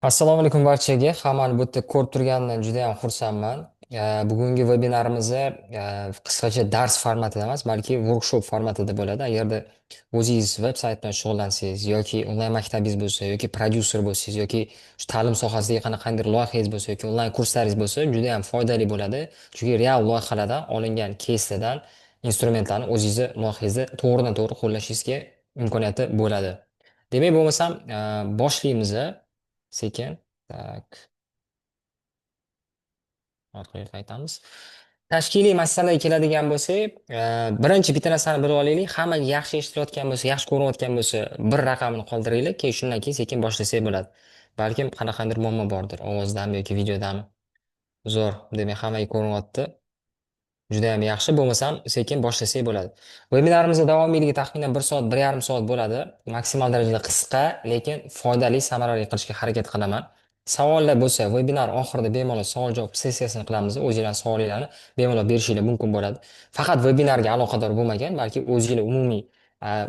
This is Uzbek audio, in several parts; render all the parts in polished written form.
Assalomu alaykum barchaga. Hammani bu yerda ko'rib turganimdan juda ham xursandman. Bugungi vebinarimizni qisqacha dars formatida emas, balki workshop formatida bo'ladi. Agarda o'zingiz veb-sayt bilan shug'ullansangiz yoki onlayn maktabingiz bo'lsa, yoki prodyuser bo'lsangiz, yoki shu ta'lim sohasidagi qanaqandir loyihangiz bo'lsa, yoki onlayn kurslaringiz bo'lsa, juda ham foydali bo'ladi. Chunki real loyihalardan olingan keyslardan instrumentlarni o'zingizni loyihangizni to'g'ridan-to'g'ri qo'llashingizga imkoniyati bo'ladi. Demak, bo'lmasam, boshlaymiz. Sekin. Tak, orqaga qaytamiz. Tashkiliy masalaga keladigan bo'lsak, birinchi bitta narsani bilib olaylik. Hamma yaxshi eshitilayotgan bo'lsa, yaxshi ko'rayotgan bo'lsa, bir raqamni qoldiraylik, keyin shundan keyin sekin boshlasak bo'ladi. Balkim qanaqandir muammo bordir, ovozdami yoki videodami. Zo'r, demak hammaga ko'rinyapti. Juda ham yaxshi, bo'lmasam sekin boshlasak bo'ladi. Vebinarimiz davomiyligi taxminan 1 soat, 1,5 soat bo'ladi. Maksimal darajada qisqa, lekin foydali, samarali qilishga harakat qilaman. Savollar bo'lsa, vebinar oxirida bemalol savol-javob sessiyasini qilamiz. O'zingizlar savolinglarni bemalol berishingiz mumkin bo'ladi. Faqat vebinarga aloqador bo'lmagan, balki o'zingizlar umumiy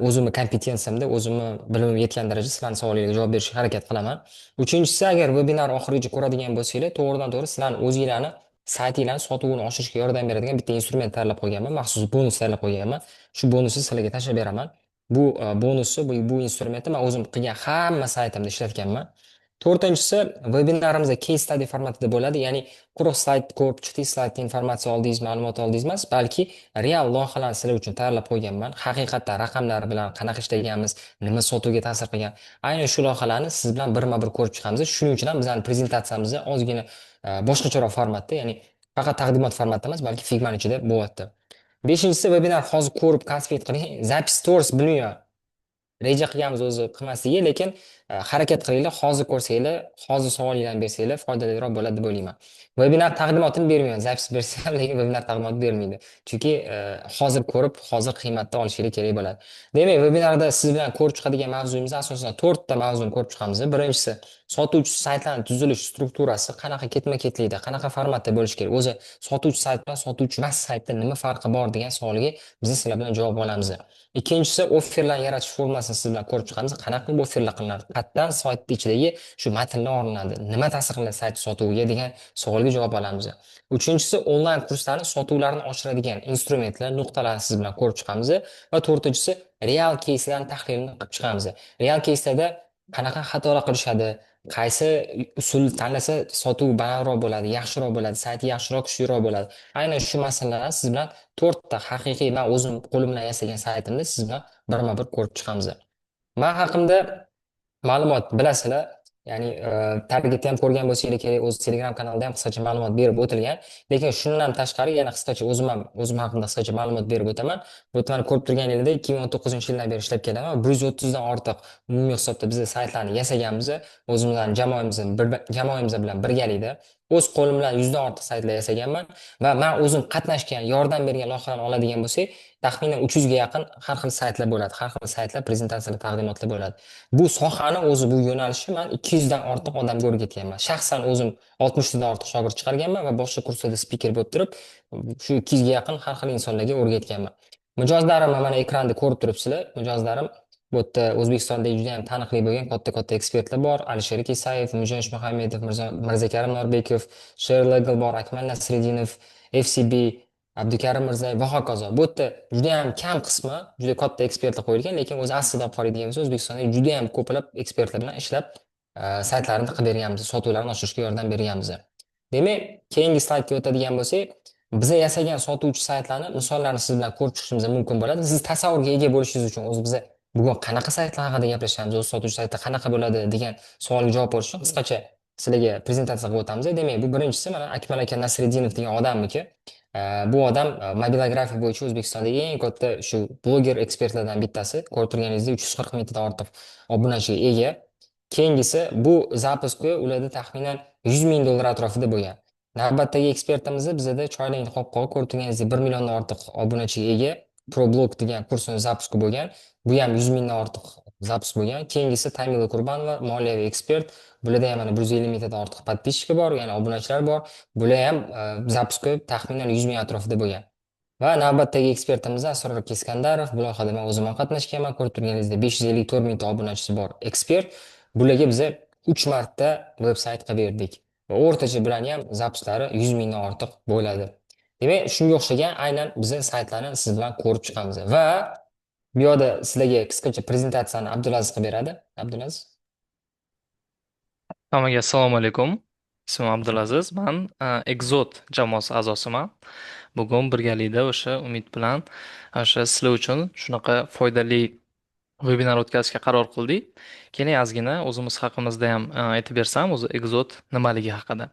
o'zimni kompetensiyamda, o'zimni bilimim yetgan darajada sizlarning savolinglarga javob berishga harakat qilaman. Uchinchisi, agar vebinar oxirigacha ko'radigan bo'lsanglar, to'g'ridan-to'g'ri sizlarni o'zingizlarni saytinglarni sotuvini oshirishga yordam beradigan bitta instrument tayyorlab qo'yganman, maxsus bonus tayyorlab qo'yganman. Shu bonusni sizlarga tashlab beraman. Bu bonusni, bu instrumentni men o'zim qilgan hamma saytimda ishlatganman. To'rtinchisi, vebinarimizda case study formatida bo'ladi, ya'ni quruq slayd ko'rib, chiqdi slaydda informatsiya oldingiz, ma'lumot oldingiz emas, balki real loyihalarni sizlar uchun tayyorlab qo'yganman. Haqiqatdan raqamlar bilan qanaqa ishlaganmiz, nima sotuvga ta'sir qilgan, aynan shu loyihalarni siz bilan birma-bir ko'rib chiqamiz. Shuning uchun ham bizning prezentatsiyamizni ozgina boshqacharoq formatda, ya'ni faqat taqdimot formatida emas, balki Figma ichida bo'lyapti. Beshinchisi, webinar hozir ko'rib konspekt qiling. Zapis to'g'risi bilmayman. Reja qilganmiz o'zi qilmasligi, lekin harakat qilinglar, hozir ko'rsanglar, hozir savolinglarni bersanglar foydaliroq bo'ladi deb o'ylayman. Webinar taqdimotini bermayman, zapis bersam, lekin webinar taqdimoti bermaydi. Chunki hozir ko'rib, hozir qiymatda olishingiz kerak bo'ladi. Demak, webinarda siz bilan ko'rib chiqadigan mavzuyimiz asosan 4 ta mavzuni ko'rib chiqamiz. Birinchisi, sotuvchi saytlarning tuzilish strukturasi qanaqa ketma-ketlikda, qanaqa formatda bo'lishi kerak. O'zi sotuvchi sayt bilan sotuvchi emas saytda nima farqi bor degan savolga biz sizlar bilan javob olamiz. Ikkinchisi, offerlarni yaratish formulasini siz bilan ko'rib chiqamiz. Qanaqa qilib offerlar qilinadi? Qayerdan saytning ichidagi shu matnlar olinadi? Nima ta'sir qiladi sayt sotuviga degan savolga javob olamiz. Uchinchisi, onlayn kurslarni sotuvlarni oshiradigan instrumentlar, nuqtalarni siz bilan ko'rib chiqamiz. Va to'rtinchisi, real keyslarni tahlilini qilib chiqamiz. Real keyslarda qanaqa xatolar qilishadi? Qaysi usul tanlasa sotuv balandroq bo'ladi, yaxshiroq bo'ladi, sayti yaxshiroq, kuchliroq bo'ladi. Aynan shu masalalarni siz bilan 4 ta haqiqiy men o'zim qo'lim bilan yasagan saytimni siz bilan birma-bir ko'rib chiqamiz. Men haqimda ma'lumot bilasizlar. Ya'ni targetda ham ko'rgan bo'lsanglar kerak, o'z Telegram kanalida ham qisqacha ma'lumot berib o'tilgan. Lekin shundan tashqari yana qisqacha o'zim haqimda qisqacha ma'lumot berib o'taman. Bu yerda ko'rib turganingizdek 2019-yildan beri ishlab kelaman. 130 dan ortiq umumiy hisobda biz saytlarni yasaganmiz. O'zimizning jamoamiz bilan birgalikda o'z qo'lim bilan 100 dan ortiq saytlar yasaganman va men o'zim qatnashgan, yordam bergan loyihalarni oladigan bo'lsak, taxminan 300 ga yaqin har xil saytlar bo'ladi. Har xil saytlar, prezentatsiyalar, taqdimotlar bo'ladi. Bu sohani o'zi, bu yo'nalishni men 200 dan ortiq odamga o'rgatganman. Shaxsan o'zim 60 dan ortiq shogird chiqarganman va boshqa kurslarda spiker bo'lib turib, shu 200 ga yaqin har xil insonlarga o'rgatganman. Mijozlarim mana ekranda ko'rib turibsizlar. Mijozlarim bu yerda O'zbekistondagi juda ham taniqli bo'lgan katta-katta ekspertlar bor. Alisher Kisayev, Mujosh Muhammedov, Mirzakarim Norbekov, Sherlegal bor, Akmal Nasriddinov, FCB, Abdukarim Mirzayev va hokazo. Bu yerda juda ham kam qismi juda katta ekspertlar qo'yilgan, lekin o'zi aslida olib qaraydigan bo'lsa, O'zbekistonda juda ham ko'plab ekspertlar bilan ishlab, saytlarni qilib berganmiz, sotuvlarni oshirishga yordam berganmiz. Demak, keyingi slaydga o'tadigan bo'lsak, biz yasagan sotuvchi saytlarni misollarini siz bilan ko'rib chiqishimiz mumkin bo'ladi. Siz tasavvurga ega bo'lishingiz uchun o'zi biz bugun qanaqa saytlar haqida gaplashamiz, o'z sotuvchi sayti qanaqa bo'ladi degan savolga javob berish uchun qisqacha sizlarga prezentatsiya qilib o'tamiz. Demak, bu birinchisi mana Akmal aka Nasriddinov degan odamniki. Bu odam mobilografiya bo'yicha O'zbekistondagi eng katta shu bloger ekspertlardan bittasi. Ko'rib turganingizdek 340 mingtadan ortiq obunachiga ega. Keyingisi bu zapiski ularda taxminan 100 ming dollar atrofida bo'lgan. Navbatdagi ekspertimiz bizda Choylik qopqog'i ko'rib turganingizdek 1 milliondan ortiq obunachiga ega. ProBlog degan kursning zapiski bo'lgan. Bu ham 100 mingdan ortiq zapis bo'lgan. Keyingisi Tamila Qurbanova, moliyaviy ekspert. Bularda ham mana 150 mingtadan ortiq podpischka bor, ya'ni obunachilar bor. Bular ham zapiski taxminan 100 ming atrofida bo'lgan. Va navbatdagi ekspertimiz Asror Keskandarov. Bu loyihada men o'zim ham qatnashganman. Ko'rib turganingizdek 554 mingta obunachisi bor ekspert. Bularga biz 3 marta veb-sayt qilib berdik. Va o'rtacha bilan ham zapislari 100 mingdan ortiq bo'ladi. Demak, shunga o'xshagan aynan bizni saytlarni siz bilan ko'rib chiqamiz. Va bu yoqda sizlarga qisqacha prezentatsiyani Abdulaziz qilib beradi. Abdulaziz. Hammaga assalomu alaykum. Ismim Abdulaziz. Man Exot jamoasi a'zosiman. Bugun birgalikda o'sha umid bilan o'sha sizlar uchun shunaqa foydali vebinar o'tkazishga qaror qildik. Keling ozgina o'zimiz haqimizda ham aytib bersam, o'zi Exot nimaligi haqida.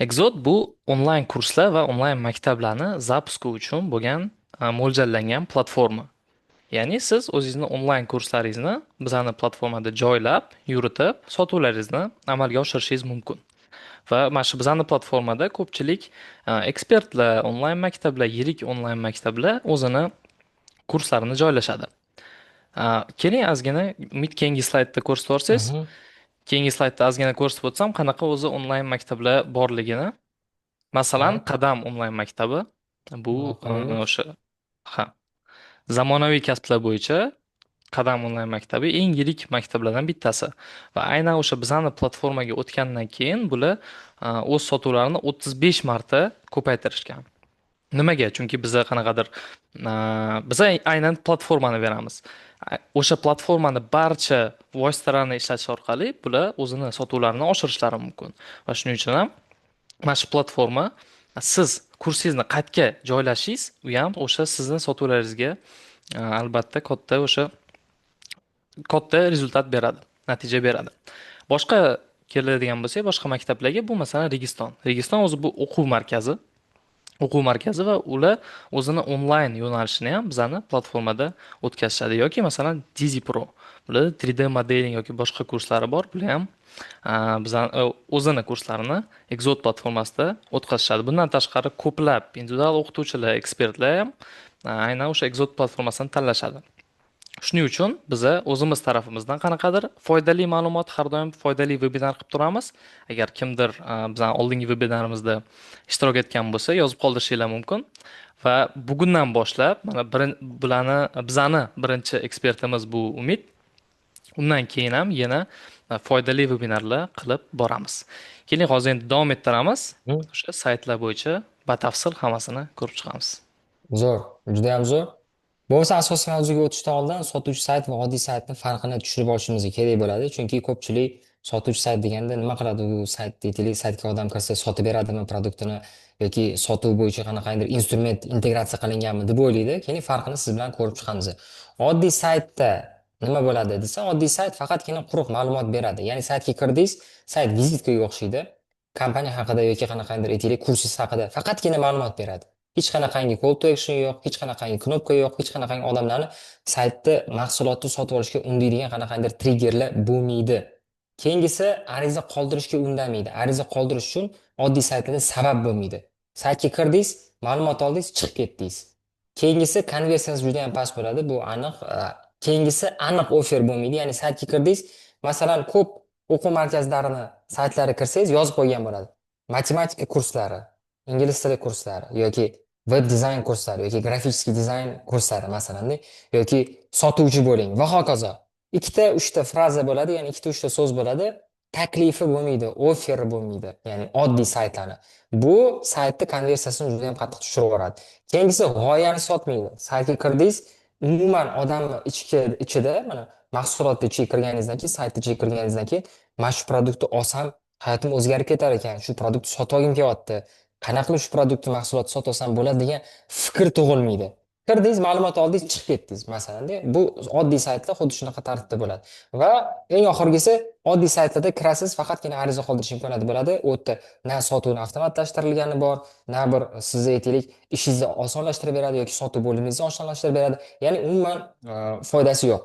Exot bu onlayn kurslar va onlayn maktablarni zapuski uchun bo'lgan mo'ljallangan platforma. Ya'ni siz o'zingizni onlayn kurslaringizni bizani platformada joylab, yuritib, sotuvlaringizni amalga oshirishingiz mumkin. Va mana shu bizani platformada ko'pchilik ekspertlar, onlayn maktablar, yirik onlayn maktablar o'zini kurslarini joylashadi. Keling ozgina umid keyingi slaydda ko'rsatib o'tsangiz, Mhm. keyingi slaydda ozgina ko'rsatib o'tsam, qanaqa o'zi onlayn maktablar borligini. Masalan, Ha, Qadam onlayn maktabi bu qo'ydik. o'sha ha, zamonaviy kasblar bo'yicha Qadam onlayn maktabi eng yirik maktablardan bittasi va aynan o'sha bizani platformaga o'tgandan keyin bular o'z sotuvlarini 35 marta ko'paytirishgan. Nimaga? Chunki biza qanaqadir biza aynan platformani beramiz. O'sha platformani barcha vositalarni ishlatish orqali bular o'zini sotuvlarini oshirishlari mumkin. Va shuning uchun ham mana shu platforma siz kursingizni qayerga joylashingiz, u ham o'sha sizni sotuvlaringizga albatta katta rezultat beradi, natija beradi. Boshqa keladigan bo'lsak, boshqa maktablarga bu masalan Registon. Registon o'zi bu o'quv markazi va ular o'zini onlayn yo'nalishini ham bizani platformada o'tkazishadi yoki masalan Dizi Pro. Bular 3D modeling yoki boshqa kurslari bor. Bular ham bizani o'zini kurslarini Exot platformasida o'tkazishadi. Bundan tashqari ko'plab individual o'qituvchilar, ekspertlar ham aynan o'sha Exot platformasini tanlashadi. Shuning uchun biza o'zimiz tarafimizdan qanaqadir foydali ma'lumot, har doim foydali vebinar qilib turamiz. Agar kimdir bizning oldingi webinarimizda ishtirok etgan bo'lsa, yozib qoldirishinglar mumkin. Va bugundan boshlab mana bizani birinchi ekspertimiz bu Umid. Undan keyin ham yana foydali vebinarlar qilib boramiz. Keling, hozir endi davom ettiramiz. O'sha saytlar bo'yicha batafsil hammasini ko'rib chiqamiz. Zo'r, juda ham zo'r. Bo'lmasa asosiy mavzuga o'tishdan oldin sotuvchi sayt va oddiy saytni farqini tushunib olishimiz kerak bo'ladi. Chunki ko'pchilik sotuvchi sayt deganda nima qiladi u sayt deylik, saytga odam kirsa sotib beradimi produktini yoki sotuv bo'yicha qanaqandir instrument integratsiya qilinganmi deb o'ylaydi. Keyin farqini siz bilan ko'rib chiqamiz. Oddiy saytda nima bo'ladi desa, oddiy sayt faqatgina quruq ma'lumot beradi. Ya'ni saytga kirdingiz, sayt vizitkaga o'xshaydi. Kompaniya haqida yoki qanaqandir aytaylik, kursingiz haqida faqatgina ma'lumot beradi. Hech qanaqangi call to action yo'q, hech qanaqangi knopka yo'q, hech qanaqangi odamlarni saytda mahsulotni sotib olishga undaydigan qanaqandir triggerlar bo'lmaydi. Keyingisi ariza qoldirishga undamaydi. Ariza qoldirish uchun oddiy saytlarda sabab bo'lmaydi. Saytga kirdingiz, ma'lumot oldingiz, chiqib ketdingiz. Keyingisi konversiyangiz juda ham past bo'ladi, bu aniq. Keyingisi aniq offer bo'lmaydi. Ya'ni saytga kirdingiz, masalan, ko'p o'quv markazlarini saytlariga kirsangiz yozib qo'ygan bo'ladi. Matematika kurslari, ingliz tili kurslari yoki web dizayn kurslari yoki grafik dizayn kurslari masalan yoki sotuvchi bo'ling va hokazo. Ikkita, uchta fraza bo'ladi, ya'ni ikkita, uchta so'z bo'ladi. Taklifi bo'lmaydi, offeri bo'lmaydi, ya'ni oddiy saytlarni. Bu saytni konversiyasini juda ham qattiq tushirib yuboradi. Keyingisi g'oyani sotmaydi. Saytga kirdingiz, umuman odamni ichida mana mahsulotni ichiga kirganingizdan keyin, saytni ichiga kirganingizdan keyin mana shu produktni olsam hayotim o'zgarib ketar ekan, shu produktni sotib olgim kelyapti. Qanaqa qilib shu produktni mahsulotni sotib olsam bo'ladi degan fikr tug'ilmaydi. Kirdingiz, ma'lumot oldingiz, chiqib ketdingiz masalan. Bu oddiy saytlar xuddi shunaqa tartibda bo'ladi. Va eng oxirgisi oddiy saytlarda kirasiz, faqatgina ariza qoldirish imkoniyati bo'ladi. U yerda na sotuvni avtomatlashtirilgani bor, na bir sizni aytaylik ishingizni osonlashtirib beradi yoki sotuv bo'limingizni osonlashtirib beradi. Ya'ni umuman foydasi yo'q.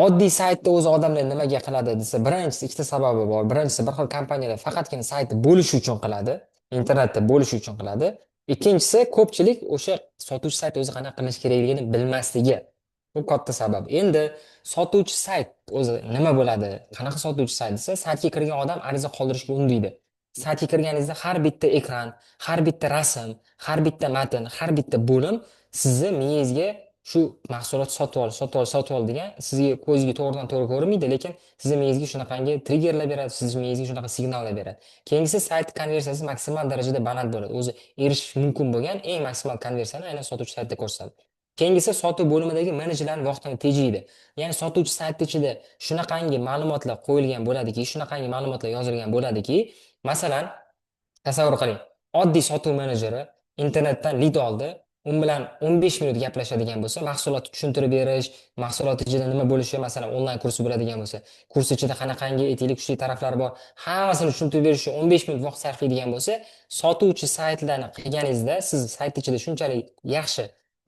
Oddiy saytda o'zi odamlar nimaga qiladi desa, birinchisi ikkita sababi bor. Birinchisi, bir xil kompaniyalar faqatgina saytni bo'lish uchun qiladi, internetda bo'lish uchun qiladi. Ikkinchisi, ko'pchilik o'sha sotuvchi sayt o'zi qanaqa qilish kerakligini bilmasligi. Bu katta sabab. Endi sotuvchi sayt o'zi nima bo'ladi? Qanaqa sotuvchi sayt desa, saytga kirgan odam ariza qoldirishga undaydi. Saytga kirganingizda har bitta ekran, har bitta rasm, har bitta matn, har bitta bo'lim sizni miyangizga shu mahsulot sotib ol degan sizga ko'zga to'g'ridan to'g'ri ko'rinmaydi, lekin sizni miyangizga shunaqangi triggerlar beradi, sizni miyangizga shunaqa signallar beradi. Keyingisi sayt konversiyasi maksimal darajada baland bo'ladi. O'zi erishish mumkin bo'lgan eng maksimal konversiyani aynan sotuvchi saytda ko'rsatadi. Keyingisi sotuv bo'limidagi menejerlarning vaqtini tejaydi. Ya'ni sotuvchi sayt ichida shunaqangi ma'lumotlar qo'yilgan bo'ladiki, shunaqangi ma'lumotlar yozilgan bo'ladiki, masalan, tasavvur qiling. Oddiy sotuv menejeri internetdan lid oldi. U bilan 15 minut gaplashadigan bo'lsa, mahsulotni tushuntirib berish, mahsulot ichida nima bo'lishi, masalan, onlayn kursi bo'ladigan bo'lsa, kurs ichida qanaqangi etik kuchli taraflari bor, hammasini tushuntirib berish uchun 15 minut vaqt sarflaydigan bo'lsa, sotuvchi saytlarni qilganingizda siz sayt ichida shunchalik yaxshi,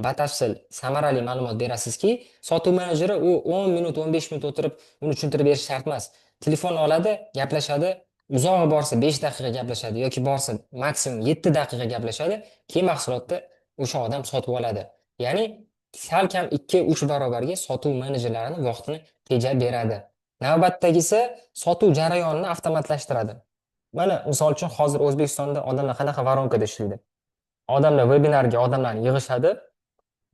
batafsil, samarali ma'lumot berasizki, sotuv menejeri u 10 minut, 15 minut o'tirib uni tushuntirib berish shart emas. Telefon oladi, gaplashadi, uzog'i borsa 5 daqiqa gaplashadi yoki borsa maksimum 7 daqiqa gaplashadi, keyin mahsulotni o'sha odam sotib oladi. Ya'ni salkam 2-3 barobarga sotuv menejerlarining vaqtini tejab beradi. Navbatdagisi sotuv jarayonini avtomatlashtiradi. Mana misol uchun hozir O'zbekistonda odamlar qanaqa voronkada ishlaydi? Odamlar vebinarga odamlarni yig'ishadi,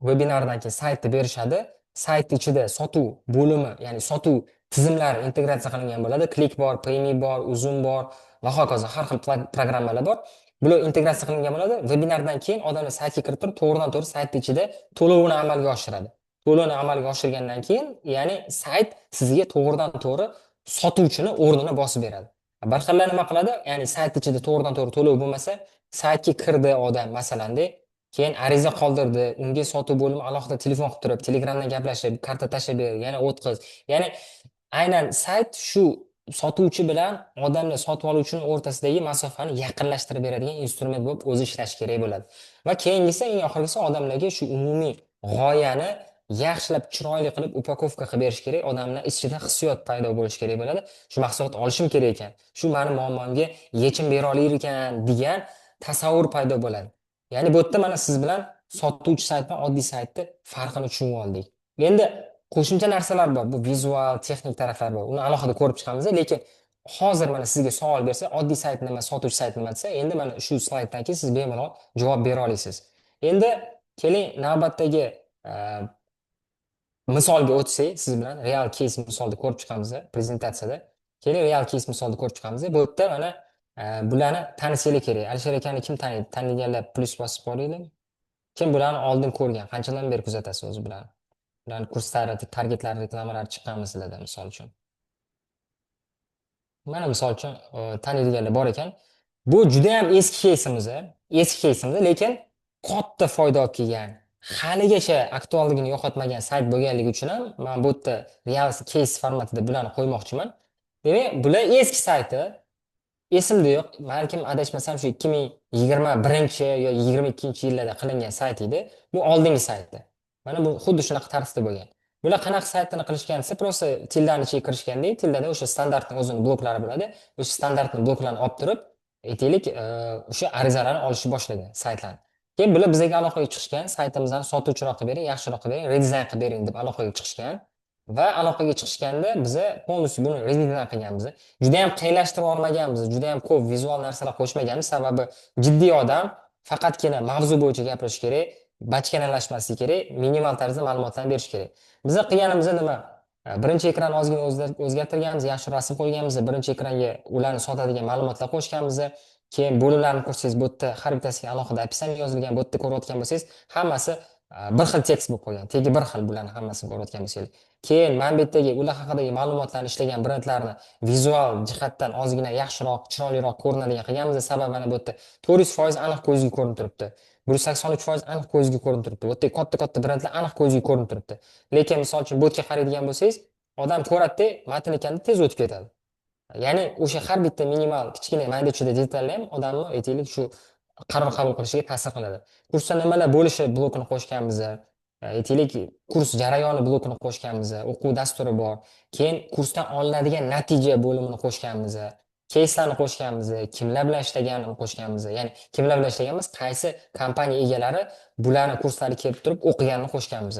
vebinardan keyin saytni berishadi. Sayt ichida sotuv bo'limi, ya'ni sotuv tizimlari integratsiya qilingan bo'ladi. Click bor, Payme bor, Uzum bor va hokazo har xil programmalar bor. Bular integratsiya qilingan bo'ladi. Vebinardan keyin odamlar saytga kirib turib, to'g'ridan to'g'ri sayt ichida to'lovini amalga oshiradi. To'lovni amalga oshirgandan keyin, ya'ni sayt sizga to'g'ridan to'g'ri sotuvchini o'rnini bosib beradi. Bir xillar nima qiladi? Ya'ni sayt ichida to'g'ridan to'g'ri to'lov bo'lmasa, saytga kirdi odam masalanda, keyin ariza qoldirdi, unga sotuv bo'limi alohida telefon qilib turib, Telegramdan gaplashib, karta tashlab ber, yana o'tqiz. Ya'ni aynan sayt shu sotuvchi bilan odamni sotib oluvchining o'rtasidagi masofani yaqinlashtirib beradigan instrument bo'lib o'zi ishlashi kerak bo'ladi. Va keyingisi, eng oxirgisi odamlarga shu umumiy g'oyani yaxshilab chiroyli qilib upakovka qilib berish kerak. Odamlar ichida hissiyot paydo bo'lishi kerak bo'ladi. Shu mahsulot olishim kerak ekan, shu meni muammomga yechim bera olar ekan degan tasavvur paydo bo'ladi. Ya'ni bu yerda mana siz bilan sotuvchi sayt bilan oddiy saytni farqini tushunib oldik. Endi qo'shimcha narsalar bor. Bu vizual, texnik taraflar bor. Uni alohida ko'rib chiqamiz, lekin hozir mana sizga savol bersa, oddiy sayt nima, sotuvchi sayt nima desa, endi mana shu slayddan keyin siz bemalol javob bera olasiz. Endi keling navbatdagi misolga o'tsak, siz bilan real case misolda ko'rib chiqamiz prezentatsiyada. Keling real case misolda ko'rib chiqamiz. Bu yerda mana bularni tanishingiz kerak. Alisher akani kim taniydi? Taniganlar plyus bosib qo'yinglar. Kim bularni oldin ko'rgan? Qanchadan beri kuzatasiz o'zi bilan? Ularni kurslari, targetlar, reklamalari chiqqanmi sizlarda misol uchun? Mana misol uchun taniydiganlar bor ekan. Bu juda ham eski case'imiz, lekin katta foyda olib kelgan. Haligacha aktualligini yo'qotmagan sayt bo'lganligi uchun ham men bu yerda real case formatida bularni qo'ymoqchiman. Demak, bular eski sayti. Esimda yo'q. Balkim adashmasam shu 2021 yo 22-yillarda qilingan sayt edi. Bu oldingi sayti. Mana bu xuddi shunaqa tartibda bo'lgan. Bular qanaqa saytni qilishgan desa, prosta tildani ichiga kirishganda, tildada o'sha standartning o'zini bloklari bo'ladi. O'sha standartning bloklarini olib turib, aytaylik, o'sha arizalarni olishni boshlagan saytlar. Keyin bular bizga aloqaga chiqishgan, saytimizni sotuvchiroq qilib bering, yaxshiroq qilib bering, redizayn qilib bering deb aloqaga chiqishgan. Va aloqaga chiqishganda biza polностью buni reviziya qilganmiz. Juda ham qiynalashtirib olmaganmiz, juda ham ko'p vizual narsalar qo'shmaganmiz, sababi jiddiy odam faqatgina mavzu bo'yicha gapirish kerak, bachkanalashmaslik kerak, minimal tarzda ma'lumotlarni berish kerak. Biza qilganimiz nima? Birinchi ekran ozgina o'zgartirganmiz, yaxshi rasm qo'yganmiz, birinchi ekranga ularni sotadigan ma'lumotlar qo'shganmiz. Keyin bo'limlarni ko'rsangiz, bu yerda har bittasiga alohida opisiya yozilgan, bu yerda ko'rayotgan bo'lsangiz, hammasi bir xil tekst bo'lib qolgan. Tegi bir xil bularni hammasi ko'rayotgan bo'lsangiz. Keyin mana bu yerdagi ular haqidagi ma'lumotlarni ishlagan brendlarni vizual jihatdan ozgina yaxshiroq, chiroyliroq ko'rinadigan qilganmiz. Sababi mana bu yerda 400% aniq ko'zga ko'rinib turibdi. 183% aniq ko'zga ko'rinib turibdi. Bu yerda katta-katta brendlar aniq ko'zga ko'rinib turibdi. Lekin misol uchun botga qaraydigan bo'lsangiz, odam ko'radi-da, matn ekanda tez o'tib ketadi. Ya'ni o'sha har bitta minimal kichkina mayda chida detallar ham odamni aytaylik shu qaror qabul qilishiga ta'sir qiladi. Kursda nimalar bo'lishi blokini qo'shganmiz. Aytaylik, kurs jarayoni blokini qo'shganmiz. O'quv dasturi bor. Keyin kursdan olinadigan natija bo'limini qo'shganmiz. Case'larni qo'shganmiz. Kimlar bilan ishlaganini qo'shganmiz. Ya'ni kimlar bilan ishlaganmiz, qaysi kompaniya egalari bularni kurslariga kelib turib o'qiganini qo'shganmiz.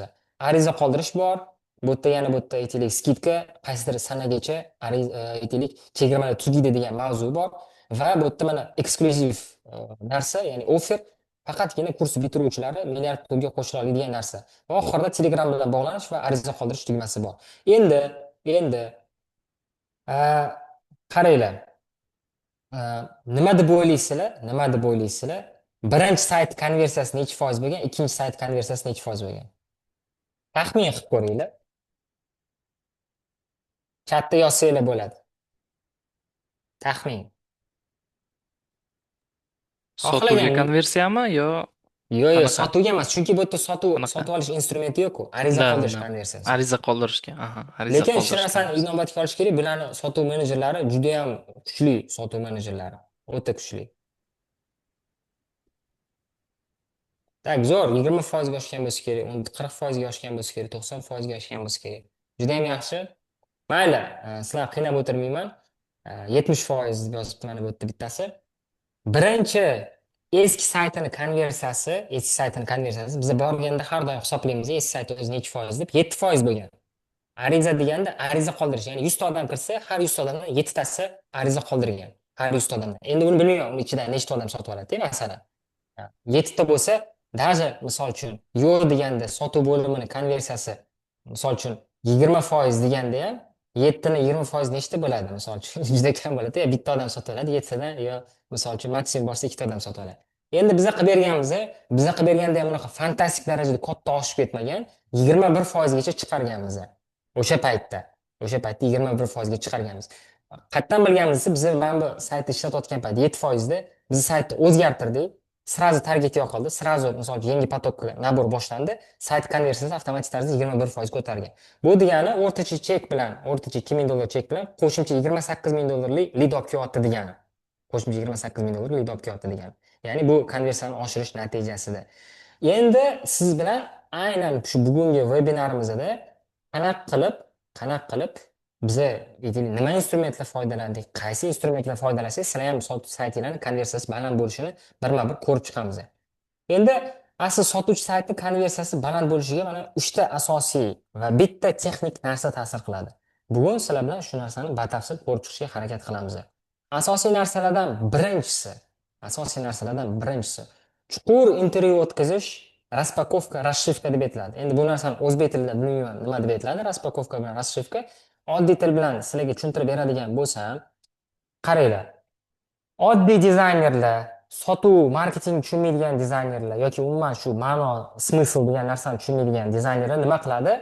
Ariza qoldirish bor. Bu yerda yana bu yerda aytaylik skidka qaysidir sanagacha aytaylik chegirmalar tugaydi degan mavzu bor va bu yerda mana eksklyuziv narsa, ya'ni offer Faqatgina kurs bitiruvchilari milliard pulga qo'shila oladigan narsa. Va oxirida Telegram bilan bog'lanish va ariza qoldirish tugmasi bor. Endi, endi a, qaranglar. Nima deb o'ylaysizlar? Nima deb o'ylaysizlar? Birinchi sayt konversiyasi necha foiz bo'lgan, ikkinchi sayt konversiyasi necha foiz bo'lgan? Taxmin qilib ko'ringlar. Chatda yozsanglar bo'ladi. Taxmin. Sotuvga Xohlagan. konversiyami yo Yo'q, qanaqa? sotuvga emas, chunki bu yerda Qanaqa? sotib olish instrumenti yo'q-ku. Ariza Да, да, qoldirish да. konversiyasi. Ariza qoldirishga. Aha, ariza Lekin shu qoldirish narsani konversiya. inobatga olish kerak, bularni sotuv menejerlari juda ham kuchli sotuv menejerlari. O'ta kuchli. Tak, zo'r, 20% ga oshgan bo'lsa kerak, 40% ga oshgan bo'lsa kerak, 90% ga oshgan bo'lsa kerak. Juda ham yaxshi. Mayli, sizlarni qiynab o'tirmayman. 70% deb yozibdi mana bu yerda bittasi. Birinchi eski saytini konversiyasi biz borganda har doim hisoblaymiz, eski sayt o'zi necha foiz deb, 7% bo'lgan. Ariza deganda ariza qoldirish, ya'ni 100 ta odam kirsa, har 100 ta odamdan 7 tasi ariza qoldirgan. Har 100 ta odamdan. Endi buni bilmayman, uni ichida nechta odam sotib oladi, masalan. 7 ta bo'lsa, даже misol uchun yo'q deganda sotuv bo'limini konversiyasi misol uchun 20% deganda ham 7 ni 20% nechta bo'ladi misol uchun? Juda kam bo'ladi. Ya bitta odam sotib oladi, 7 tadan yo misol uchun maksimum borsa 2 ta odam sotib oladi. Endi biza qilib berganmiz, biza qilib berganda ham unaqa fantastik darajada katta oshib ketmagan, 21% gacha chiqarganmiz. O'sha paytda 21% ga chiqarganmiz. Qayerdan bilganimiz, biz mana bu saytni ishlatayotgan payt 7% da biz saytni o'zgartirdik. Srazu target yo'qoldi. Srazu misol uchun yangi potokka nabor boshlandi. Sayt konversiyasi avtomatik tarzda 21% ko'targan. Bu degani o'rtacha chek bilan, o'rtacha $2000 chek bilan qo'shimcha $28000 lead olib kelyapti degani. Qo'shimcha $28000 lead olib kelyapti degani. Ya'ni bu konversiyani oshirish natijasida. Endi siz bilan aynan shu bugungi vebinarimizda qanaqa qilib biza nima instrumentlar foydalandik, qaysi instrumentlar foydalansak, sizlar ham sotuv saytinglarni konversiyasi baland bo'lishini birma-bir ko'rib chiqamiz. Endi asl sotuvchi saytning konversiyasi baland bo'lishiga mana 3 ta asosiy va bitta texnik narsa ta'sir qiladi. Bugun sizlar bilan shu narsani batafsil ko'rib chiqishga harakat qilamiz. Asosiy narsalardan birinchisi chuqur intervyu o'tkazish, raspakovka, расшифка deb aytiladi. Endi bu narsani o'zbek tilida bilmayman nima deb aytiladi, raspakovka bilan расшифка. Oddiy til bilan sizlarga tushuntirib beradigan bo'lsam, qaranglar. Oddiy dizaynerlar, sotuv, marketing tushunmaydigan dizaynerlar yoki umuman shu ma'no, smysl degan narsani tushunmaydigan dizaynerlar nima qiladi?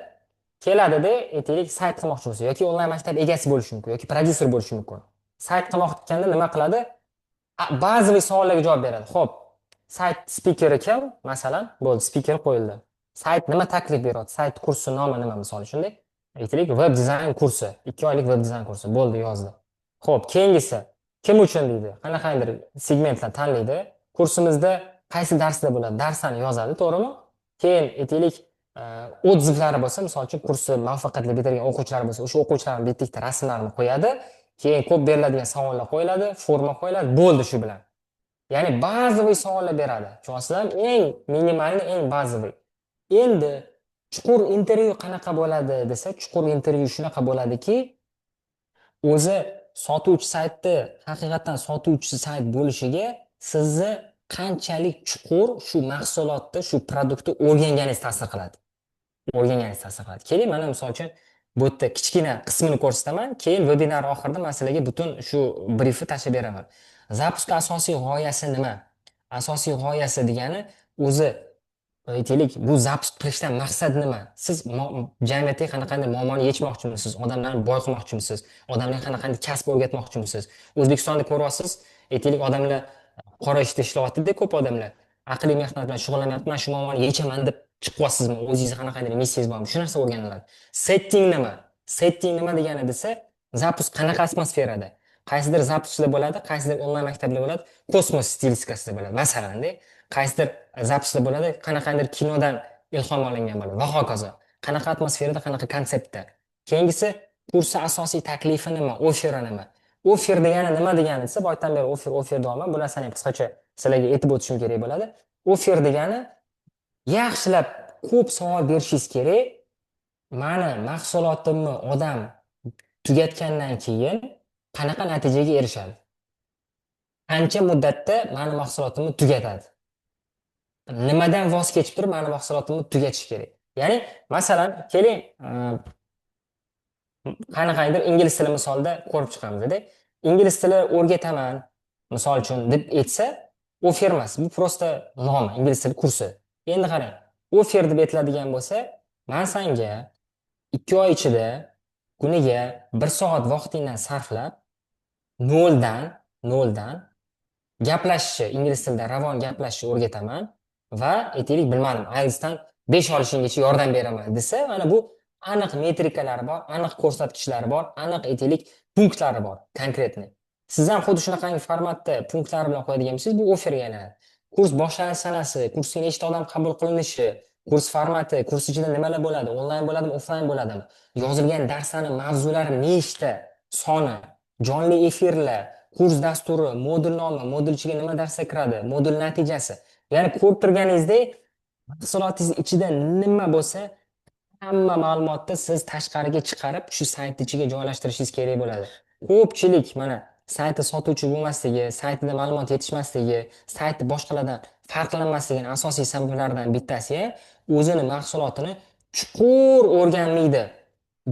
Keladida, aytaylik, sayt qilmoqchi bo'lsa yoki onlayn maktab egasi bo'lishi mumkin yoki prodyuser bo'lishi mumkin. Sayt qilmoqchi nima qiladi? Ba'zi savollarga javob beradi. Xo'p, sayt spikeri kim? Masalan, bo'ldi, spiker qo'yildi. Sayt nima taklif beradi? Sayt kursi nomi nima misol shunday? Aytaylik, web dizayn kursi, 2 oylik web dizayn kursi, bo'ldi, yozdi. Xo'p, keyingisi kim uchun deydi? Qanaqadir segmentlar tanlaydi. Kursimizda qaysi darsda bo'ladi? Darslarni yozadi, to'g'rimi? Keyin aytaylik, odzivlari bo'lsa, misol uchun kursi muvaffaqiyatli bitirgan o'quvchilar bo'lsa, o'sha o'quvchilarning bitta rasmlarini qo'yadi. Keyin ko'p beriladigan savollar qo'yiladi, forma qo'yiladi, bo'ldi shu bilan. Ya'ni bazaviy savollar beradi. Tushunasizlarmi? Eng minimalni, eng bazaviy. Endi chuqur intervyu qanaqa bo'ladi desa, chuqur intervyu shunaqa bo'ladiki, o'zi sotuvchi saytni haqiqatan sotuvchi sayt bo'lishiga sizni qanchalik chuqur shu mahsulotni, shu produktni o'rganganingiz ta'sir qiladi. Keling, mana misol uchun bu yerda kichkina qismini ko'rsataman, keyin webinar oxirida men sizlarga butun shu briefni tashib beraman. Zapusk asosiy g'oyasi nima? Asosiy g'oyasi degani o'zi aytaylik, bu zapusk qilishdan maqsad nima? Siz jamiyatga qanaqanday muammoni yechmoqchimisiz? Odamlarni boy qilmoqchimisiz? Odamlarga qanaqanday kasb o'rgatmoqchimisiz? O'zbekistonda ko'ryapsiz, aytaylik, odamlar qora ishda ishlayapti-da, ko'p odamlar aqliy mehnat bilan shug'ullanyapti, men shu muammoni yechaman deb chiqyapsizmi? O'zingizni qanaqanday missiyangiz bormi? Shu narsa o'rganiladi. Setting nima? Setting nima degani desa, zapusk qanaqa atmosferada? Qaysidir zapusklar bo'ladi, qaysidir onlayn maktablar bo'ladi, kosmos stilistikasida bo'ladi. Masalan-da, qaysidir zapusklar bo'ladi, qanaqandir kinodan ilhom olingan bo'ladi va hokazo. Qanaqa atmosferada, qanaqa konseptda. Keyingisi, kursi asosiy taklifi nima? Oferi nima? Offer degani nima degani desa, boydan beri offer deyapman. Bu narsani ham qisqacha sizlarga aytib o'tishim kerak bo'ladi. Offer degani yaxshilab ko'p savol berishingiz kerak. Mani mahsulotimni odam tugatgandan keyin qanaqa natijaga erishadi? Qancha muddatda mani mahsulotimni tugatadi? nimadan voz kechib turib mani mahsulotimni tugatish kerak. Ya'ni, masalan, keling, qanaqadir ingliz tili misolida ko'rib chiqamiz-da. Ingliz tili o'rgataman, misol uchun deb aytsa, offer emas, bu prosta nomi, ingliz tili kursi. Endi qarang, offer deb aytiladigan bo'lsa, men senga 2 oy ichida kuniga 1 soat vaqtingdan sarflab, noldan gaplashishni, ingliz tilida ravon gaplashishni o'rgataman va aytaylik, bilmadim, IELTSdan 5 olishinggacha yordam beraman desa, mana bu aniq metrikalari bor, aniq ko'rsatkichlari bor, aniq aytaylik punktlari bor, konkretniy. Siz ham xuddi shunaqangi formatda punktlari bilan qo'yadigan bo'lsangiz, bu offerga aylanadi. Kurs boshlanish sanasi, kursga nechta odam qabul qilinishi, kurs formati, kurs ichida nimalar bo'ladi, onlayn bo'ladimi, offlayn bo'ladimi, yozilgan darslarning mavzulari nechta, soni, jonli efirlar, kurs dasturi, modul nomi, modul ichiga nima darslar kiradi, modul natijasi. Ya'ni ko'rib turganingizdek, mahsulotingiz ichida nima bo'lsa, hamma ma'lumotni siz tashqariga chiqarib, shu sayt ichiga joylashtirishingiz kerak bo'ladi. Ko'pchilik mana sayti sotuvchi bo'lmasligi, saytida ma'lumot yetishmasligi, sayti boshqalardan farqlanmasligining asosiy sabablaridan bittasi o'zini mahsulotini chuqur o'rganmaydi.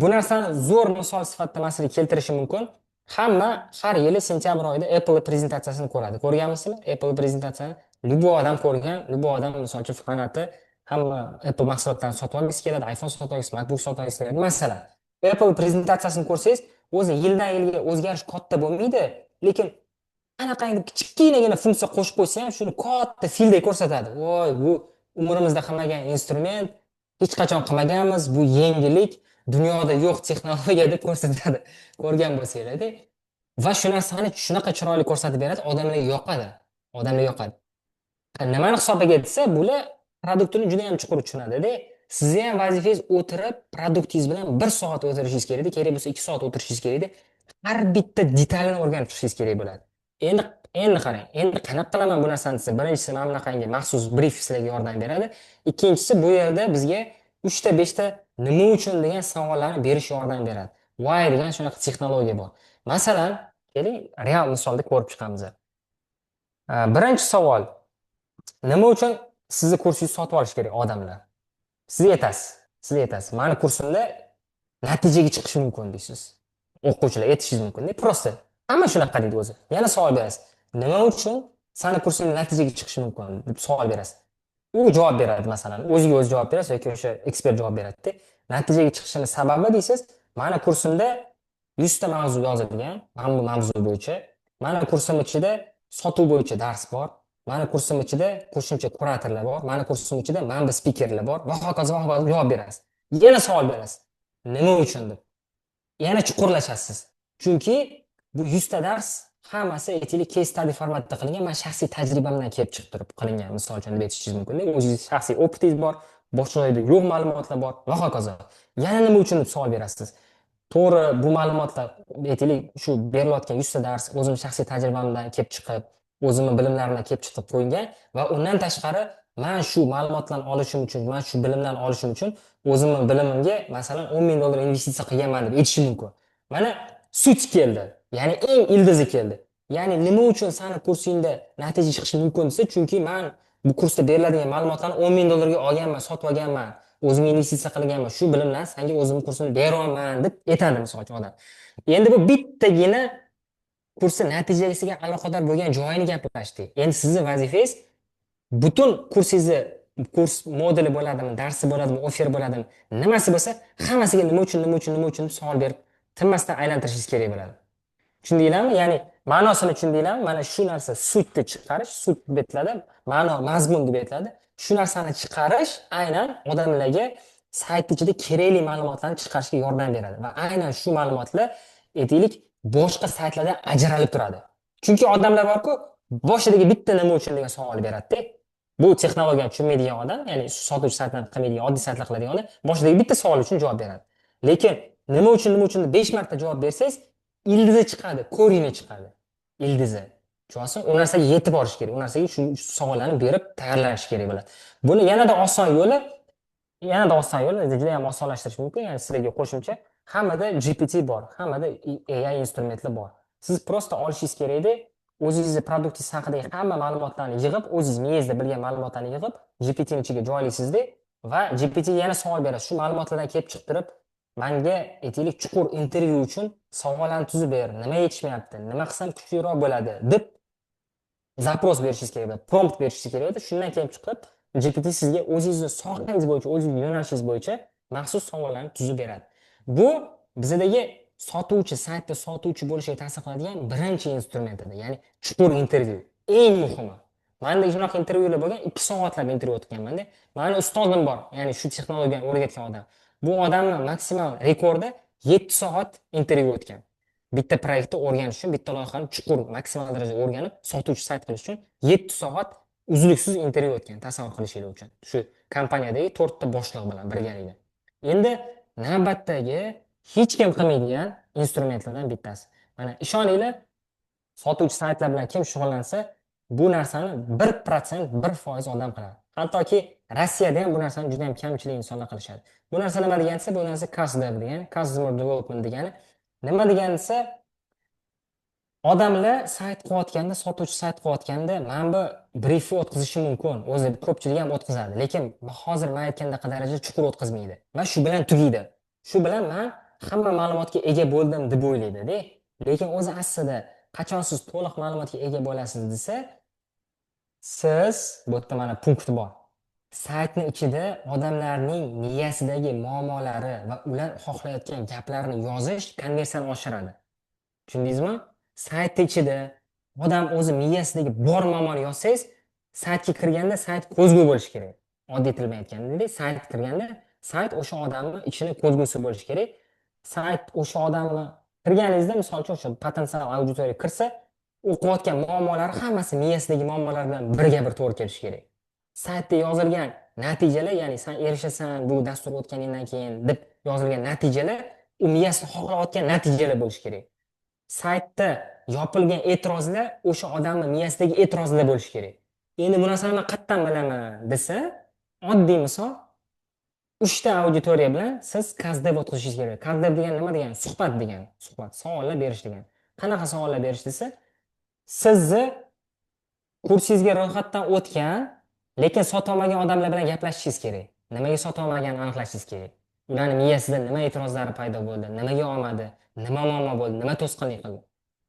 Bu narsani zo'r misol sifatida masalan keltirishim mumkin. Hamma har yili sentyabr oyida Apple prezentatsiyasini ko'radi. Ko'rganmisizlar? Apple prezentatsiyasini любой odam ko'rgan, любой odam misol uchun fanati hamma Apple mahsulotlarini sotib olgisi keladi, iPhone sotib olgisi, MacBook sotib olgisi keladi. Masalan, Apple prezentatsiyasini ko'rsangiz, o'zi yildan yilga o'zgarish katta bo'lmaydi, lekin anaqangi kichkinagina funksiya qo'shib qo'ysa ham shuni katta fildek ko'rsatadi. Voy, bu umrimizda qilmagan instrument, hech qachon qilmaganmiz, bu yangilik, dunyoda yo'q texnologiya deb ko'rsatadi. Ko'rgan bo'lsanglar-da. Va shu narsani shunaqa chiroyli ko'rsatib beradi, odamlarga yoqadi. Odamlarga yoqadi. Nimani hisobiga desa, bular produktini juda ham chuqur tushunadi-da. Sizni ham vazifangiz o'tirib, produktingiz bilan 1 soat o'tirishingiz kerak, kerak bo'lsa 2 soat o'tirishingiz kerak. Har bitta detalini o'rganib chiqishingiz kerak bo'ladi. Endi endi qarang, endi qanaqa qilaman bu narsani desa, birinchisi mana bunaqangi maxsus brief sizlarga yordam beradi. Ikkinchisi bu yerda bizga 3 ta 5 ta nima uchun degan savollarni berish yordam beradi. Why degan shunaqa texnologiya bor. Masalan, keling, real misolda ko'rib chiqamiz. Birinchi savol: nima uchun sizni kursingizni sotib olish kerak odamlar? Siz aytasiz. Mani kursimda natijaga chiqish mumkin deysiz. O'quvchilar aytishingiz mumkin. Prosta. Hamma shunaqa deydi o'zi. Yana savol berasiz. Nima uchun sani kursingda natijaga chiqish mumkin deb savol berasiz. U javob beradi masalan. O'ziga o'zi javob berasiz yoki o'sha ekspert javob beradi. Natijaga chiqishining sababi deysiz, mani kursimda 100 ta mavzu yozilgan, mana bu mavzu bo'yicha. Mani kursim ichida sotuv bo'yicha dars bor. Mani kursim ichida qo'shimcha kuratorlar bor. Mani kursim ichida manba spikerlar bor va hokazo javob berasiz. Yana savol berasiz. Nima uchun deb. Yana chuqurlashasiz. Chunki bu 100 ta dars hammasi aytaylik case study formatida qilingan, men shaxsiy tajribamdan kelib chiqib turib qilingan, misol uchun deb aytishingiz mumkin. O'zingiz shaxsiy opitingiz bor, boshqa joyda yo'q ma'lumotlar bor va hokazo. Yana nima uchun deb savol berasiz. To'g'ri, bu ma'lumotlar aytaylik shu berilayotgan 100 ta dars o'zim shaxsiy tajribamdan kelib chiqib, o'zimning bilimlarimdan kelib chiqib qo'ygan va undan tashqari men shu ma'lumotlarni olishim uchun, men shu bilimlarni olishim uchun o'zimning bilimimga masalan $10,000 investitsiya qilganman deb aytishim mumkin. Mana sut keldi. Ya'ni eng ildizi keldi. Ya'ni nima uchun seni kursingda natija chiqishi mumkin desa, chunki men bu kursda beriladigan ma'lumotlarni $10,000 ga olganman, sotib olganman, o'zimga investitsiya qilganman, shu bilimlar senga o'zimning kursini beraman deb aytadi misol uchun odam. Endi bu bittagina kursi natijasiga aloqador bo'lgan joyini gaplashdik. Endi sizning vazifangiz butun kursingizni, kurs moduli bo'ladimi, darsi bo'ladimi, offer bo'ladimi, nimasi bo'lsa, hammasiga nima uchun savol berib, tinmasdan aylantirishingiz kerak bo'ladi. Tushundinglarmi? Ya'ni ma'nosini tushundinglarmi? Mana shu narsa sutni chiqarish, sut deb aytiladi, ma'no, mazmun deb aytiladi. Shu narsani chiqarish aynan odamlarga sayt ichida kerakli ma'lumotlarni chiqarishga yordam beradi va aynan shu ma'lumotlar aytaylik boshqa saytlardan ajralib turadi. Chunki odamlar bor-ku, boshidagi bitta nima uchun degan savol beradi-da. Bu texnologiyani tushunmaydigan odam, ya'ni sotuvchi saytlarni qilmaydigan, oddiy saytlar qiladigan odam boshidagi bitta savol uchun javob beradi. Lekin nima uchun deb 5 marta javob bersangiz, ildizi chiqadi, ko'ringni chiqadi. Ildizi. Tushunyapsizmi? U narsaga yetib borish kerak. U narsaga shu savollarni berib tayyorlanish kerak bo'ladi. Buni yanada oson yo'li, juda ham osonlashtirish mumkin. Ya'ni sizlarga qo'shimcha hammada GPT bor, hammada AI instrumentlar bor. Siz prosta olishingiz kerak edi. o'zingizni produktingiz haqidagi hamma ma'lumotlarni yig'ib, o'zingiz miyangizda bilgan ma'lumotlarni yig'ib, GPTning ichiga joylaysizda va GPT yana savol berasiz. Shu ma'lumotlardan kelib chiqib turib, menga aytaylik chuqur intervyu uchun savollarni tuzib ber, nima yetishmayapti, nima qilsam kuchliroq bo'ladi deb zaпрос berishingiz kerak bo'ladi, prompt berishingiz kerak bo'ladi. Shundan kelib chiqib, GPT sizga o'zingizni sohangiz bo'yicha, o'zingiz yo'nalishingiz bo'yicha maxsus savollarni tuzib beradi. Bu bizdagi sotuvchi, saytda sotuvchi bo'lishiga ta'sir qiladigan birinchi instrument edi. Ya'ni chuqur intervyu. Eng muhimi. Menda shunaqa intervyular bo'lgan, 2 soatlab intervyu o'tganman-da. Mani ustozim bor, ya'ni shu texnologiyani o'rgatgan odam. Bu odamning maksimal rekordi 7 soat intervyu o'tgan. Bitta proyektni o'rganish uchun, bitta loyihani chuqur maksimal darajada o'rganib, sotuvchi sayt qilish uchun 7 soat uzluksiz intervyu o'tgan. Tasavvur qilishingiz uchun. Shu kompaniyadagi 4 ta boshliq bilan birgalikda. Endi navbatdagi hech kim qilmaydigan instrumentlardan bittasi. Mana ishoninglar, sotuvchi saytlar bilan kim shug'ullansa, bu narsani 1%, 1% odam qiladi. Hattoki Rossiyada ham bu narsani juda ham kamchilik insonlar qilishadi. Bu narsa nima degani desa, bu narsa CASDEV degani, Customer Development degani. Nima degani desa, odamlar sayt qilayotganda, sotuvchi sayt qilayotganda mana bu briefni o'tkazishi mumkin. O'zi ko'pchilik ham o'tkazadi, lekin hozir men aytgandaqa darajada chuqur o'tkazmaydi. Va shu bilan tugaydi. Shu bilan men hamma ma'lumotga ega bo'ldim deb o'ylaydi-da. Lekin o'zi aslida qachon siz to'liq ma'lumotga ega bo'lasiz desa, siz bu yerda mana punkt bor. Saytni ichida odamlarning miyasidagi muammolari va ular xohlayotgan gaplarni yozish konversiyani oshiradi. Tushundingizmi? Sayt ichida odam o'zi miyasidagi bor muammoni yozsangiz, saytga kirganda sayt ko'zgu bo'lishi kerak. Oddiy til bilan aytganda, sayt kirganda sayt o'sha odamning ichini ko'zgusi bo'lishi kerak. Sayt o'sha odamni kirganingizda, misol uchun o'sha potensial auditoriya kirsa, o'qiyotgan muammolari hammasi miyasidagi muammolar bilan birga bir to'g'ri kelishi kerak. Saytda yozilgan natijalar, ya'ni sen erishasan bu dastur o'tganingdan keyin deb yozilgan natijalar u miyasida xohlayotgan natijalar bo'lishi kerak. Saytda yopilgan e'tirozlar o'sha odamning miyasidagi e'tirozlar bo'lishi kerak. Endi bu narsani men qayerdan bilaman desa, oddiy misol 3 ta auditoriya bilan siz CASDEV o'tkazishingiz kerak. CASDEV degani nima degani? Suhbat degani. Suhbat, savollar berish degani. Qanaqa savollar berish desa, sizni kursingizga ro'yxatdan o'tgan, lekin sota olmagan odamlar bilan gaplashishingiz kerak. Nimaga sota olmaganini aniqlashingiz kerak. Ularning miyasida nima e'tirozlari paydo bo'ldi, nimaga olmadi, nima muammo bo'ldi, nima to'sqinlik qildi.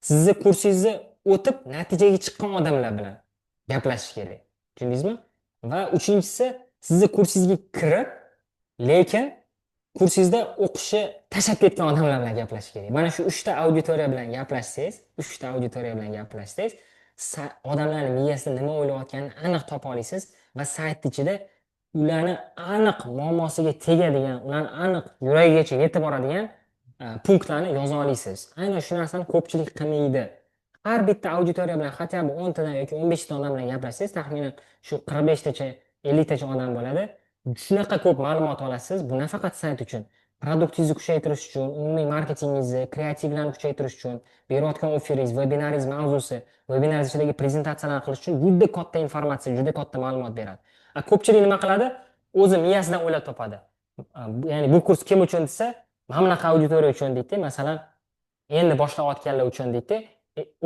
Sizni kursingizni o'tib natijaga chiqqan odamlar bilan gaplashish kerak. Tushundingizmi? Va uchinchisi, sizni kursingizga kirib, lekin kursingizda o'qishni tashlab ketgan odamlar bilan gaplashish kerak. Mana shu 3 ta auditoriya bilan gaplashsangiz, 3 ta auditoriya bilan gaplashsangiz, odamlarning miyasida nima o'ylayotganini aniq topa olasiz va sayt ichida ularni aniq muammosiga tegadigan, ularni aniq yuragigacha yetib boradigan punktlarni yoza olasiz. Aynan shu narsani ko'pchilik qilmaydi. Har bitta auditoriya bilan hatto 10 tadan yoki 15 ta odam bilan gaplashsangiz, taxminan shu 45 tacha, 50 tacha odam bo'ladi. Shunaqa ko'p ma'lumot olasiz. Bu nafaqat sayt uchun, produktingizni kuchaytirish uchun, umumiy marketingingizni, kreativlarni kuchaytirish uchun, berayotgan oferingiz, webinaringiz mavzusi, webinar ichidagi prezentatsiyalarni qilish uchun juda katta informatsiya, juda katta ma'lumot beradi. Ko'pchilik nima qiladi? O'zi miyasidan o'ylab topadi. Ya'ni bu kurs kim uchun desa, mana bunaqa auditoriya uchun deydi, masalan, endi boshlayotganlar uchun deydi.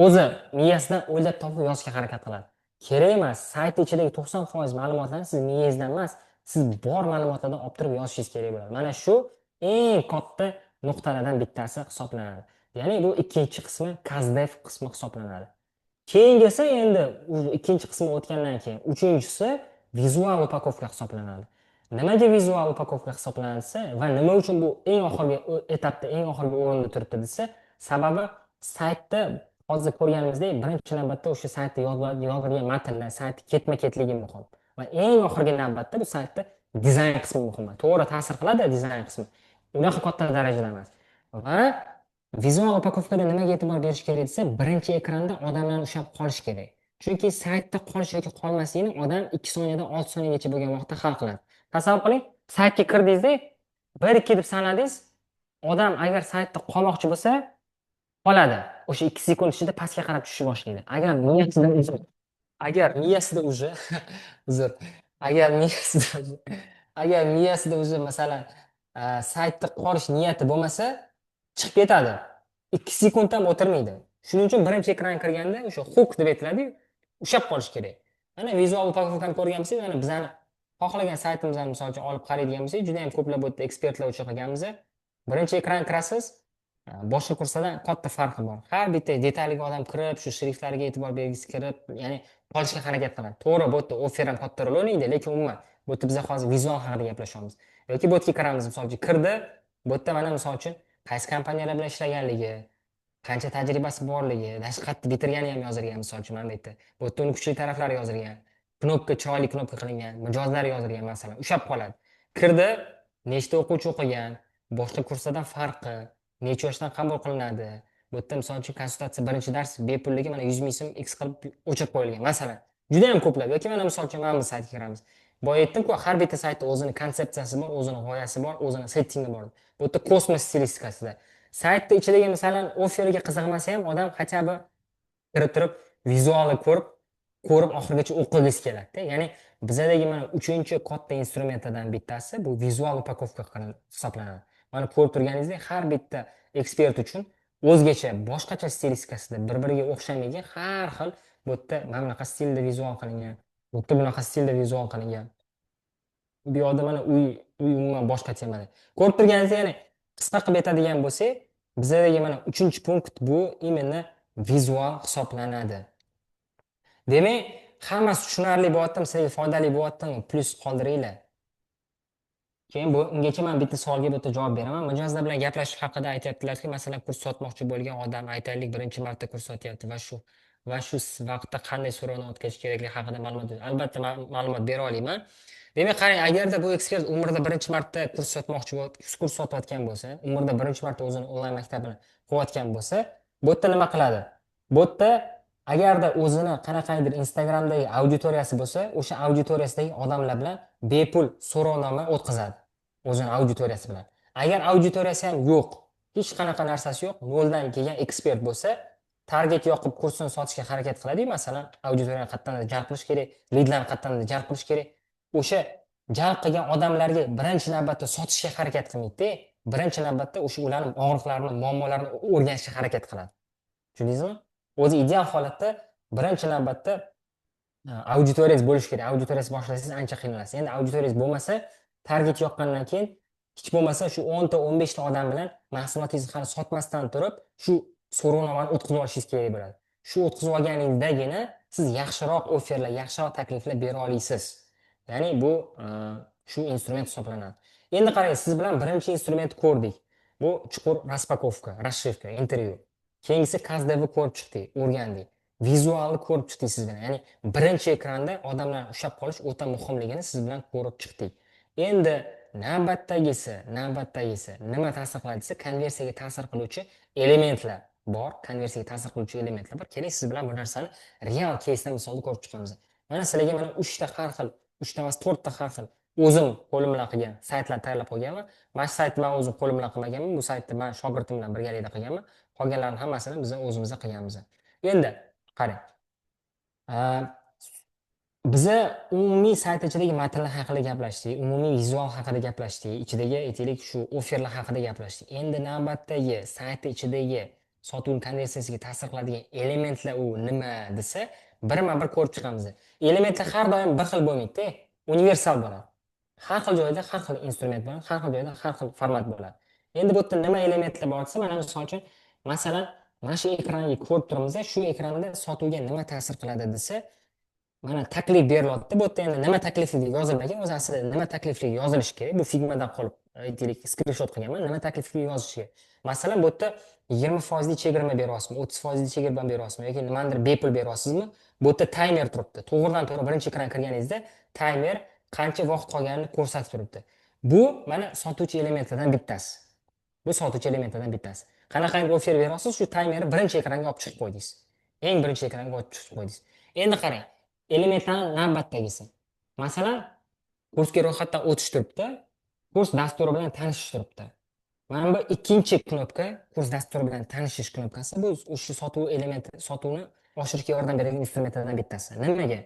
O'zi miyasidan o'ylab topib yozishga harakat qiladi. Kerak emas. Sayt ichidagi 90% ma'lumotlarni siz miyangizdan emas, siz bor ma'lumotlardan olib turib yozishingiz kerak bo'ladi. Mana shu eng katta nuqtalardan bittasi hisoblanadi. Ya'ni bu ikkinchi qismi, CASDEV qismi hisoblanadi. Keyingisi endi ikkinchi qismi o'tgandan keyin uchinchisi vizual upakovka hisoblanadi. Nimaga vizual upakovka hisoblansa va nima uchun bu eng oxirgi etapda, eng oxirgi o'rinda turibdi desa, sababi saytda hozir ko'rganimizdek birinchi navbatda o'sha saytda yozilgan matnlar, sayt ketma-ketligi muhim. Va eng oxirgi navbatda bu saytda dizayn qismi muhim. To'g'ri ta'sir qiladi dizayn qismi. Unaqa katta darajada emas. Va vizual upakovkada nimaga e'tibor berish kerak desa, birinchi ekranda odamlarni ushlab qolish kerak. Chunki saytda qolish yoki qolmasligini odam 2 soniyadan 6 soniyagacha bo'lgan vaqtda hal qiladi. Tasavvur qiling, saytga kirdingizda 1-2 deb sanadingiz, odam agar saytda qolmoqchi bo'lsa, qoladi. O'sha 2 sekund ichida pastga qarab tushishni boshlaydi. Uzr. Agar miyasida o'zi masalan saytda qolish niyati bo'lmasa, chiqib ketadi. 2 sekund ham o'tirmaydi. Shuning uchun birinchi ekran kirganda o'sha hook deb aytiladi, ushlab qolish kerak. Mana vizual upakovkani ko'rgan bo'lsangiz, mana bizani xohlagan saytimizdan misol uchun olib qaraydigan bo'lsangiz, juda ham ko'plab bu yerda ekspertlar uchun qilganmiz. Birinchi ekran kirasiz, boshqa kurslardan katta farqi bor. Har bitta detalga odam kirib, shu shriftlarga e'tibor bergisi kirib, ya'ni qolishga harakat qiladi. To'g'ri, bu yerda offer ham katta rol o'ynaydi, lekin umuman bu yerda biz hozir vizual haqida gaplashamiz. Yoki bu yerga kiramiz, misol uchun kirdi, bu yerda mana misol uchun qaysi kompaniyalar bilan ishlaganligi, qancha tajribasi borligi, dash qattiq bitirgani ham yozilgan, misol uchun mana bu yerda. Bu yerda uning kuchli taraflari yozilgan. Knopka, chiroyli knopka qilingan, mijozlari yozilgan masalan, ushlab qoladi. Kirdi, nechta o'quvchi o'qigan, boshqa kurslardan farqi, necha yoshdan qabul qilinadi. Bu yerda misol uchun konsultatsiya birinchi dars bepulligi mana 100 ming so'm X qilib o'chirib qo'yilgan masalan. Juda ham ko'plab. Yoki mana misol uchun mana bu saytga kiramiz. Boya aytdim-ku, har bitta saytda o'zining konsepsiyasi bor, o'zining g'oyasi bor, o'zining settingi bor. Bu yerda kosmos stilistikasida. Saytda ichidagi masalan offerga qiziqmasa ham odam хотя бы kirib turib vizualni ko'rib oxirigacha o'qigisi keladi. Ya'ni bizadagi mana 3-chi katta instrumentlardan bittasi bu vizual upakovka hisoblanadi. Mana ko'rib turganingizdek, har bitta ekspert uchun o'zgacha, boshqacha stilistikasida bir-biriga o'xshamagan har xil bu yerda mana bunaqa stilda vizual qilingan, bu yerda bunaqa stilda vizual qilingan. Bu yoqda mana uy umuman boshqa temada. Ko'rib turganingizdek, ya'ni qisqa qilib aytadigan bo'lsak, bizadagi mana 3-punkt bu imенно vizual hisoblanadi. Demak, hammasi tushunarli bo'lyaptimi, sizga foydali bo'lyaptimi? Plus qoldiringlar. Keyin bu ungacha men bitta savolga bu yerda javob beraman. Mijozlar bilan gaplashish haqida aytyaptilarki, masalan, kurs sotmoqchi bo'lgan odam aytaylik, birinchi marta kurs sotyapti va shu vaqtda qanday so'rovdan o'tkazish kerakligi haqida ma'lumot, albatta ma'lumot bera olaman. Demak, qarang, agarda bu ekspert umrida birinchi marta kurs sotmoqchi bo'lib, kurs sotayotgan bo'lsa, umrida birinchi marta o'zini onlayn maktabini qurayotgan bo'lsa, bu yerda nima qiladi? Bu yerda agarda o'zini qanaqaydir Instagramdagi auditoriyasi bo'lsa, o'sha auditoriyasidagi odamlar bilan bepul so'rovnoma o'tkazadi. O'zini auditoriyasi bilan. Agar auditoriyasi ham yo'q, hech qanaqa narsasi yo'q, noldan kelgan ekspert bo'lsa, target yoqib kursini sotishga harakat qiladi. Masalan, auditoriyani qayerdandir jalb qilish kerak, leadlarni qayerdandir jalb qilish kerak. O'sha jalb qilgan odamlarga birinchi navbatda sotishga harakat qilmaydi. Birinchi navbatda o'sha ularning og'riqlarini, muammolarini o'rganishga harakat qiladi. Tushundingizmi? O'zi ideal holatda birinchi navbatda auditoriyangiz bo'lishi kerak. Auditoriyasiz boshlasangiz ancha qiynalasiz. Endi auditoriyangiz bo'lmasa, target yoqqandan keyin hech bo'lmasa shu 10 ta 15 ta odam bilan mahsulotingizni hali sotmasdan turib, shu so'rovnomani o'tkazib olishingiz kerak bo'ladi. Shu o'tkazib olganingizdagina siz yaxshiroq offerlar, yaxshiroq takliflar bera olasiz. Ya'ni bu shu instrument hisoblanadi. Endi qarang, siz bilan birinchi instrumentni ko'rdik. Bu chuqur raspakovka, расшивка, intervyu. Keyingisi KazDev'ni ko'rib chiqdik, o'rgandik. Vizualni ko'rib chiqdik siz bilan. Ya'ni birinchi ekranda odamlarni ushlab qolish o'ta muhimligini siz bilan ko'rib chiqdik. Endi navbatdagisi nima ta'sir qiladi desa, konversiyaga ta'sir qiluvchi elementlar bor. Konversiyaga ta'sir qiluvchi elementlar bor. Keling, siz bilan bu narsani real casedan misolda ko'rib chiqamiz. Mana sizlarga mana 3 ta har xil, 3 ta emas 4 ta har xil o'zim qo'lim bilan qilgan saytlar tayyorlab qo'yganman. Mana shu saytni men o'zim qo'lim bilan qilmaganman. Bu saytni men shogirdim bilan birgalikda qilganman. Qolganlarni hammasini biz o'zimizda qilganmiz. Endi qarang. Biza umumiy sayt ichidagi matnlar haqida gaplashdik, umumiy vizual haqida gaplashdik, ichidagi aytaylik shu offerlar haqida gaplashdik. Endi navbatdagi sayt ichidagi sotuv konversiyasiga ta'sir qiladigan elementlar u nima desa, birma-bir ko'rib chiqamiz. Elementlar har doim bir xil bo'lmaydi, universal bo'ladi. Har xil joyda har xil instrument bo'ladi, har xil joyda har xil format bo'ladi. Endi bu yerda nima elementlar bor desa, mana misol uchun, masalan, mana shu ekranga ko'rib turibmiz, shu ekranda sotuvga nima ta'sir qiladi desa, mana taklif berilyapti. Bu yerda endi nima taklifligi yozilmagan, o'zi aslida nima taklifligi yozilishi kerak. Bu Figmadan qolib, aytaylik, screenshot qilganman. Nima taklifligi yozishi kerak. Masalan, bu yerda 20% chegirma beryapsizmi, 30% chegirma beryapsizmi yoki nimadir bepul beryapsizmi? Bu yerda timer turibdi. To'g'ridan-to'g'ri birinchi ekran kirganingizda timer qancha vaqt qolganini ko'rsatib turibdi. Bu mana sotuvchi elementlardan bittasi. Bu sotuvchi elementlardan bittasi. Qanaqangi offer berasiz, shu timerni birinchi ekranga olib chiqib qo'ydingiz. Eng birinchi ekranga olib chiqib qo'ydingiz. Endi qarang, elementlarning navbatdagisi. Masalan, kursga ro'yxatdan o'tish turibdi, kurs dasturi bilan tanishish turibdi. Mana bu ikkinchi knopka, kurs dasturi bilan tanishish knopkasi, bu o'sha sotuv elementi, sotuvni oshirishga yordam beradigan instrumentlardan bittasi. Nimaga?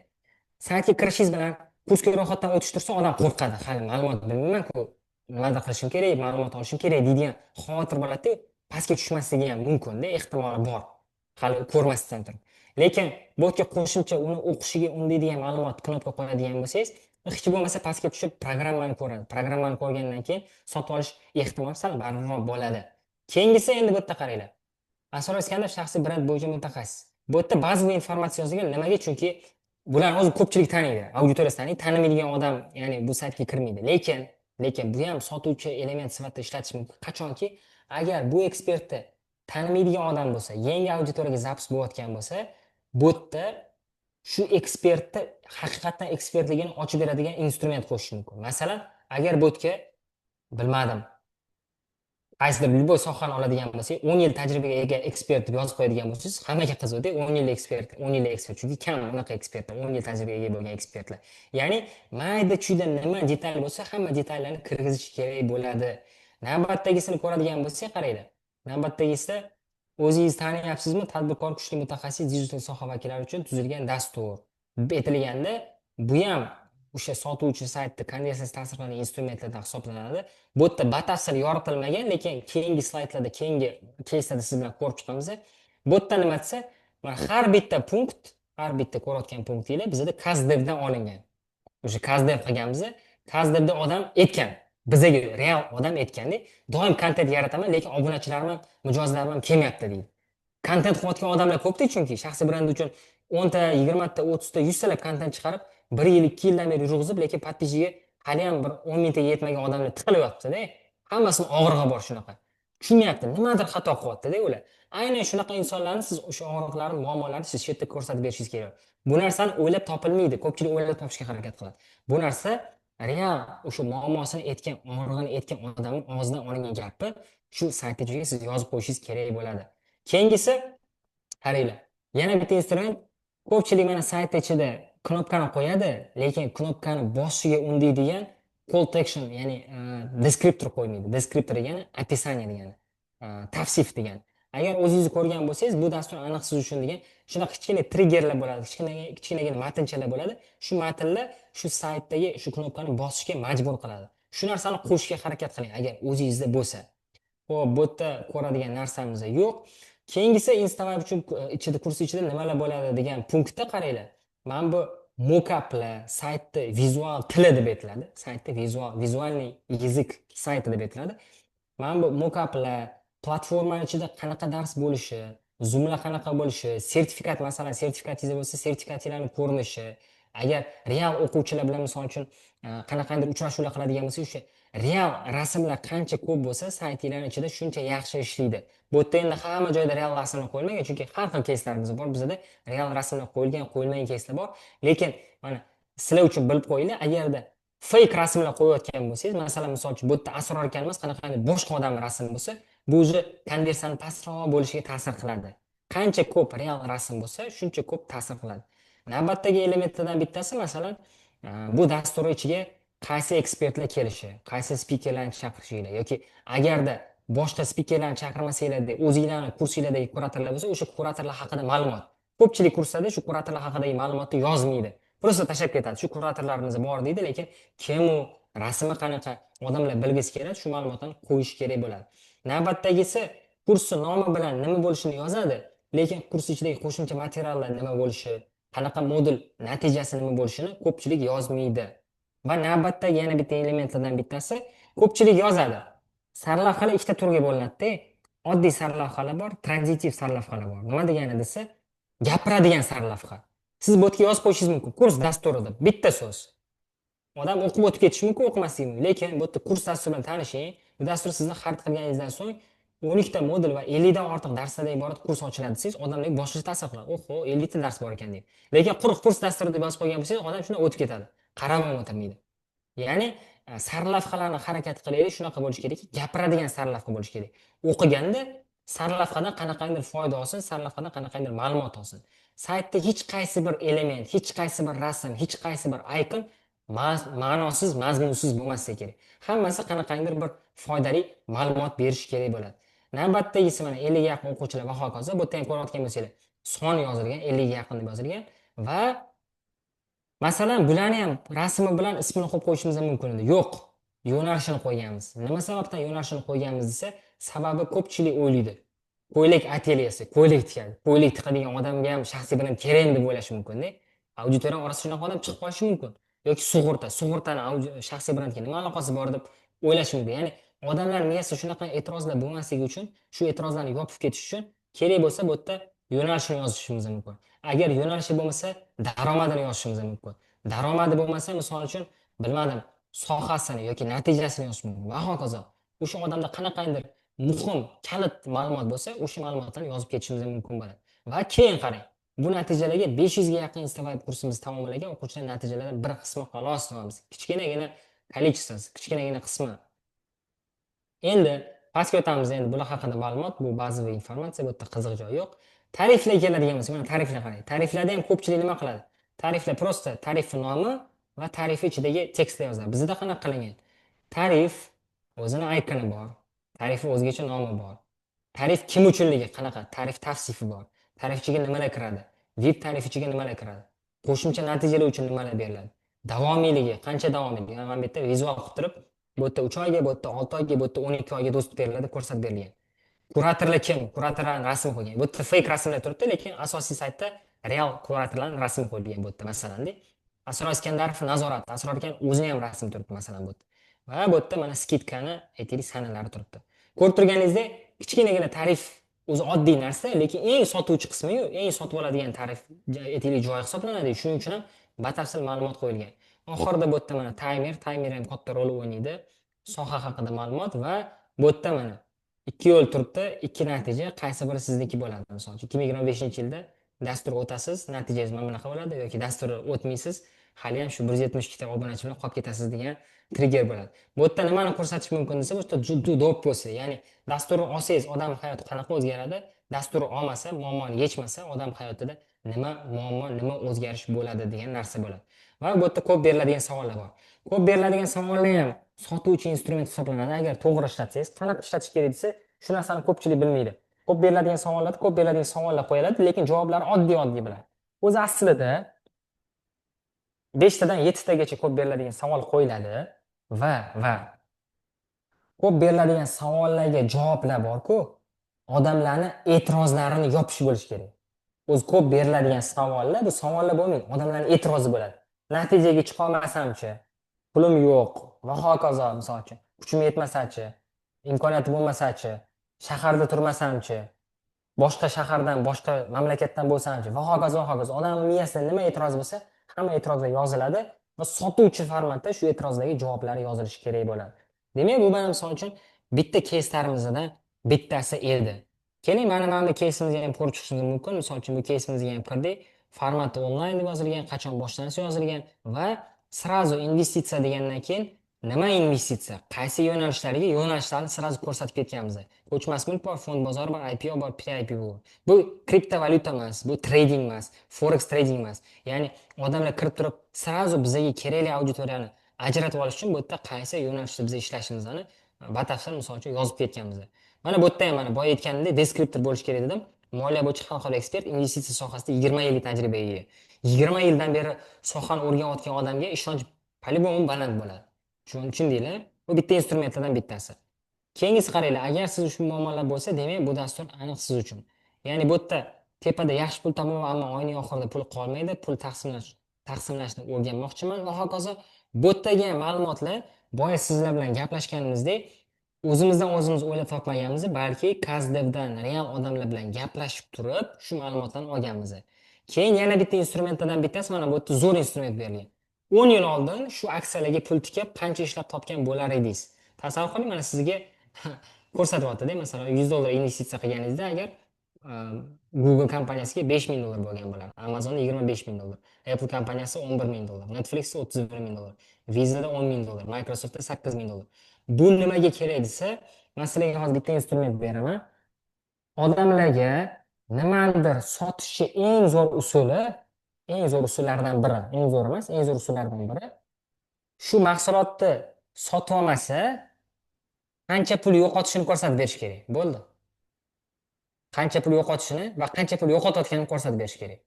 Saytga kirishingiz bilan kursga ro'yxatdan o'tish tursa, odam qo'rqadi. Hali ma'lumot bilmayman-ku, nimadir qilishim kerak, ma'lumot olishim kerak deydigan xavotir bo'ladi-ku, pastga tushmasligi ham mumkin-da, ehtimoli bor. hali ko'rmasdan turib. Lekin botga qo'shimcha uni o'qishiga undaydigan ma'lumot knopka qo'yadigan bo'lsangiz, hech bo'lmasa pastga tushib programmani ko'radi. Programmani ko'rgandan keyin sotib olish ehtimoli sal balandroq bo'ladi. Keyingisi endi bu yerda qaranglar. Asror Iskandarov shaxsiy brend bo'yicha mutaxassis. Bu yerda ba'zi informatsiya yozilgan. Nimaga? Chunki bularni o'zi ko'pchilik taniydi. Auditoriyasi taniydi. Tanimaydigan odam, ya'ni bu saytga kirmaydi. Lekin bu ham sotuvchi element sifatida ishlatish mumkin. Qachonki, agar bu ekspertni tanimaydigan odam bo'lsa, yangi auditoriyaga zapis bo'layotgan bo'lsa, bu yerda shu ekspertni haqiqatan ekspertligini ochib beradigan instrument qo'shish mumkin. Masalan, agar bu yerga bilmadim, qaysidir любой sohani oladigan bo'lsak, 10 yil tajribaga ega ekspert deb yozib qo'yadigan bo'lsangiz, hammaga qiziqdi. 10 yil ekspert, 10 yil ekspert. Chunki kam unaqa ekspertlar, 10 yil tajribaga ega bo'lgan ekspertlar. Ya'ni mayda chuyda nima detal bo'lsa, hamma detallarni kirgizish kerak bo'ladi. Navbatdagisini ko'radigan bo'lsak, qaranglar. Navbatdagisida o'zingiz taniyapsizmi? Tadbirkor kuchli mutaxassis digital soha vakillari uchun tuzilgan dastur. Aytilganda, bu ham o'sha sotuvchi saytda konversiyasi ta'sir qiladigan instrumentlardan hisoblanadi. Bu yerda batafsil yoritilmagan, lekin keyingi slaydlarda, keyingi keyslarda siz bilan ko'rib chiqamiz. Bu yerda nima desa, mana har bitta punkt, har bitta ko'rayotgan punktinglar bizda KazDevdan olingan. O'sha KazDev qilganmiz. KazDevda odam aytgan, bizaga real odam aytganda, doim kontent yarataman, lekin obunachilarim ham, mijozlarim ham kelmayapti deydi. Kontent qilayotgan odamlar ko'pda, chunki shaxsiy brend uchun 10 ta, 20 ta, 30 ta, 100 talab kontent chiqarib, 1 yil, 2 yildan beri yurg'izib, lekin podpischisiga hali ham bir 10 mingtaga yetmagan odamlar tiqilyapti-da. Hammasini og'rig'i bor shunaqa. Tushunmayapti, nimadir xato qilyapti-da ular. Aynan shunaqa insonlarni siz o'sha og'riqlarni, muammolarni siz chetda ko'rsatib berishingiz kerak. Bu narsani o'ylab topilmaydi. Ko'pchilik o'ylab topishga harakat qiladi. Bu narsa real o'sha muammosini aytgan, og'rig'ini aytgan odamning og'zidan olingan gapi shu sayt ichiga siz yozib qo'yishingiz kerak bo'ladi. Keyingisi, qaranglar. Yana bitta instrument, ko'pchilik mana sayt ichida knopkani qo'yadi, lekin knopkani bosishiga undaydigan call to action, ya'ni deskriptor qo'ymaydi. Deskriptor degani описание degani, tavsif degani. Agar o'zingiz ko'rgan bo'lsangiz, bu dastur aniq siz uchun degan shunaqa kichkina triggerlar bo'ladi, kichkina matnchalar bo'ladi. Shu matnlar shu saytdagi shu knopkani bosishga majbur qiladi. Shu narsani qo'shishga harakat qiling agar o'zingizda bo'lsa. Xo'p, bu yerda ko'radigan narsamiz yo'q. Keyingisi Instagram uchun ichida kurs ichida nimalar bo'ladi degan punktda qaranglar. Mana bu mockuplar, saytni vizual tili deb aytiladi. Saytda vizualniy язык sayti deb aytiladi. Mana bu mockuplar, platforma ichida qanaqa dars bo'lishi, zoomlar qanaqa bo'lishi, sertifikat, masalan, sertifikatingiz bo'lsa, sertifikatinglarning ko'rinishi, agar real o'quvchilar bilan misol uchun qanaqandir uchrashuvlar qiladigan bo'lsa, o'sha real rasmlar qancha ko'p bo'lsa, saytinglarning ichida shuncha yaxshi ishlaydi. Bu yerda endi hamma joyda real rasmlar qo'yilmagan, chunki har xil keyslarimiz bor. Bizda real rasmlar qo'yilgan, qo'yilmagan keyslar bor. Lekin mana sizlar uchun bilib qo'yinglar, agarda fake rasmlar qo'yayotgan bo'lsangiz, masalan, misol uchun bu yerda Asror aka emas, qanaqandir boshqa odam rasmi bo'lsa, bu o'zi konversiyani pastroq bo'lishiga ta'sir qiladi. Qancha ko'p real rasm bo'lsa, shuncha ko'p ta'sir qiladi. Navbatdagi elementlardan bittasi, masalan, bu dastur ichiga qaysi ekspertlar kelishi, qaysi spikerlarni chaqirishingiz yoki agarda boshqa spikerlarni chaqirmasanglarda, o'zingizlarning kursinglardagi kuratorlar bo'lsa, o'sha kuratorlar haqida ma'lumot. Ko'pchilik kurslarda shu kuratorlar haqidagi ma'lumotni yozmaydi. Просто tashlab ketadi. Shu kuratorlarimiz bor deydi, lekin kim u, rasmi qanaqa, odamlar bilgisi keladi, shu ma'lumotni qo'yish kerak bo'ladi. Navbatdagisi, kursning nomi bilan nima bo'lishini yozadi, lekin kurs ichidagi qo'shimcha materiallar nima bo'lishi, qanaqa modul natijasi nima bo'lishini ko'pchilik yozmaydi. Va navbatdagi yana bitta elementlardan bittasi, ko'pchilik yozadi. Sarlavhalar ikkita turga bo'linadi. Oddiy sarlavhalar bor, tranzitiv sarlavhalar bor. Nima degani desa, gapiradigan sarlavha. Siz bu yerga yozib qo'yishingiz mumkin. Kurs dasturida bitta so'z. Odam o'qib o'tib ketishi mumkin, o'qimasligi mumkin. Lekin bu yerda kurs dasturi bilan tanishing. Bu dastur sizni xarid qilganingizdan so'ng 12 ta modul va 50 dan ortiq darslardan iborat kurs ochiladi desangiz, odamlarga boshqacha ta'sir qiladi. Oho, 50 ta dars bor ekan deb. Lekin quruq kurs dasturi deb yozib qo'ygan bo'lsangiz, odam shunday o'tib ketadi. Qaramay o'tirmaydi. Ya'ni sarlavhalarni harakat qilaylik, shunaqa bo'lishi kerakki, gapiradigan sarlavha bo'lishi kerak. O'qiganda sarlavhadan qanaqandir foyda olsin, sarlavhadan qanaqandir ma'lumot olsin. Saytda hech qaysi bir element, hech qaysi bir rasm, hech qaysi bir ikon ma'nosiz, mazmunsiz bo'lmasligi kerak. Hammasi qanaqandir bir foydali ma'lumot berish kerak bo'ladi. Navbatdagisi mana 50 ga yaqin o'quvchilar va hokazo. Bu yerda ham ko'rayotgan bo'lsanglar, son yozilgan, 50 ga yaqin deb yozilgan va masalan, bularni ham rasmi bilan ismini qo'yib qo'yishimiz mumkin edi. Yo'q, yo'nalishini qo'yganmiz. Nima sababdan yo'nalishini qo'yganmiz desa, sababi ko'pchilik o'ylaydi. ko'ylak atelyesi, ko'ylak tikadi. Ko'ylak tiqadigan odamga ham shaxsiy brend kerakmi deb o'ylashi mumkin-da. Auditoriya orasida shunaqa odam chiqib qolishi mumkin. Yoki sug'urtani shaxsiy brendga nima aloqasi bor deb o'ylashi mumkin. Ya'ni odamlar miyasida shunaqa e'tirozlar bo'lmasligi uchun, shu e'tirozlarni yopib ketish uchun kerak bo'lsa bu yerda yo'nalishini yozishimiz mumkin. Agar yo'nalishi bo'lmasa, daromadini yozishimiz mumkin. Daromadi bo'lmasa, misol uchun, bilmadim, sohasini yoki natijasini yozish mumkin va hokazo. O'sha odamda qanaqandir muhim kalit ma'lumot bo'lsa, o'sha ma'lumotlarni yozib ketishimiz mumkin bo'ladi. Va keyin qarang, bu natijalarga 500 ga yaqin Insta-Vibe kursimizni tamomlagan o'quvchilar natijalaridan bir qismi xolos deyapmiz. Kichkinagina kolичествоsi, kichkinagina qismi. Endi pastga o'tamiz. Endi bular haqida ma'lumot, bu bazaviy informatsiya, bu yerda qiziq joy yo'q. Tariflarga keladigan bo'lsak, mana tariflar qarang. Tariflarda ham ko'pchilik nima qiladi? Tariflar prosta tarifning nomi va tarifi ichidagi tekstda yozadi. Bizda qanaqa qilingan? Tarif o'zini aykoni bor. Tarifning o'zgacha nomi bor. Tarif kim uchunligi qanaqa? Tarif tavsifi bor. Tarif ichiga nimalar kiradi? VIP tarif ichiga nimalar kiradi? Qo'shimcha natijalar uchun nimalar beriladi? Davomiyligi, qancha davomiyligi? Mana bu yerda vizual qilib turib, bu yerda 3 oyga, bu yerda 6 oyga, bu yerda 12 oyga dostуп beriladi, ko'rsatib berilgan. Kuratorlar kim? Kuratorlarning rasmi qo'ygan. Bu yerda fake rasmlar turibdi, lekin asosiy saytda real kuratorlarning rasmi qo'yilgan bu yerda masalan. Asror Iskandarov nazorat, Asror aka o'zini ham rasmi turibdi masalan bu yerda. Va bu yerda mana skidkani aytaylik sanalari turibdi. Ko'rib turganingizdek, kichkinagina tarif o'zi oddiy narsa, lekin eng sotuvchi qismi-yu, eng sotib oladigan tarif aytaylik joy hisoblanadi. Shuning uchun ham batafsil ma'lumot qo'yilgan. Oxirida bu yerda mana timer ham katta rol o'ynaydi. Soha haqida ma'lumot va bu yerda mana ikki yo'l turibdi, ikki natija, qaysi biri sizniki bo'ladi? Masalan, 2025-yilda dastur o'tasiz, natijangiz mana bunaqa bo'ladi yoki dastur o'tmaysiz, hali ham shu 172 ta obunachi bilan qolib ketasiz degan trigger bo'ladi. Bu yerda nimani ko'rsatish mumkin desa, bu yerda juda do'p bo'lsa, ya'ni dasturni olsangiz odam hayoti qanaqa o'zgaradi, dasturni olmasa, muammoni yechmasa, odam hayotida nima muammo, nima o'zgarish bo'ladi degan narsa bo'ladi. Va bu yerda ko'p beriladigan savollar bor. Ko'p beriladigan savollar ham sotuvchi instrument hisoblanadi. Agar to'g'ri ishlatsangiz, qanaqa ishlatish kerak desa, shu narsani ko'pchilik bilmaydi. Ko'p beriladigan savollar qo'yiladi, lekin javoblari oddiy bo'ladi. O'zi aslida 5 tadan 7 tagacha ko'p beriladigan savol qo'yiladi va ko'p beriladigan savollarga javoblar bor-ku, odamlarni e'tirozlarini yopish bo'lishi kerak. O'zi ko'p beriladigan savollar, bu savollar bo'lmaydi, odamlarning e'tirozi bo'ladi. Natijaga chiqa olmasamchi, pulim yo'q va hokazo, misol uchun, kuchim yetmasachi, imkoniyati bo'lmasachi, shaharda turmasamchi, boshqa shahardan, boshqa mamlakatdan bo'lsamchi va hokazo. Odamning miyasida nima e'tiroz bo'lsa, hamma e'tirozlar yoziladi va sotuvchi formatda shu e'tirozlarga javoblar yozilishi kerak bo'ladi. Demak, bu mana misol uchun bitta кейslarimizdan bittasi edi. Keling, mana bu keysimizni ham ko'rib chiqishingiz mumkin. Misol uchun bu keysimizni ham kirdik. Formati onlayn deb yozilgan, qachon boshlanishi yozilgan va srazu investitsiya degandan keyin nima investitsiya? Qaysi yo'nalishlarni srazu ko'rsatib ketganmiz. Ko'chmas mulk bor, fond bozori bor, IPO bor, pre-IPO bor. Bu kriptovalyuta emas, bu trading emas, forex trading emas. Ya'ni odamlar kirib turib srazu bizga kerakli auditoriyani ajratib olish uchun bu yerda qaysi yo'nalishda biz ishlashimizni batafsil misol uchun yozib ketganmiz. Mana bu yerda ham mana boya aytganimdek deskriptor bo'lish kerak dedim. Moliya bo'yicha xalqaro ekspert, investitsiya sohasida 20 yillik tajribaga ega. 20 yildan beri sohani o'rganayotgan odamga ishonch по-любому baland bo'ladi. Tushundinglar? Bu bitta instrumentlardan bittasi. Keyingisi qaranglar, agar siz ushbu muammolar bo'lsa, demak bu dastur aniq siz uchun. Ya'ni bu yerda tepada yaxshi pul topaman, ammo oyning oxirida pul qolmaydi, pul taqsimlashni o'rganmoqchiman va hokazo. Bu yerdagi ma'lumotlar boya sizlar bilan gaplashganimizdek o'zimizdan o'zimiz o'ylab topmaganmiz, balki Kazdevdan real odamlar bilan gaplashib turib shu ma'lumotlarni olganmiz. Keyin yana bitta instrumentlardan bittasi mana bu yerda zo'r instrument berilgan. 10 yil oldin shu aksiyalarga pul tikib qancha ishlab topgan bo'lar edingiz? Tasavvur qiling, mana sizga ko'rsatyapti-da, masalan, $100 investitsiya qilganingizda agar Google kompaniyasiga $5000 bo'lgan bo'lar, Amazonda $25000, Apple kompaniyasi $11000, Netflix $31000, Visa'da $10000, Microsoftda $8000. Bu nimaga kerak desa, men sizlarga hozir bitta instrument beraman. Odamlarga nimanidir sotishni eng zo'r usullardan biri, eng zo'r emas, eng zo'r usullardan biri shu mahsulotni sotib olmasa qancha pul yo'qotishini ko'rsatib berish kerak. Bo'ldi. Qancha pul yo'qotishini va qancha pul yo'qotayotganini ko'rsatib berish kerak.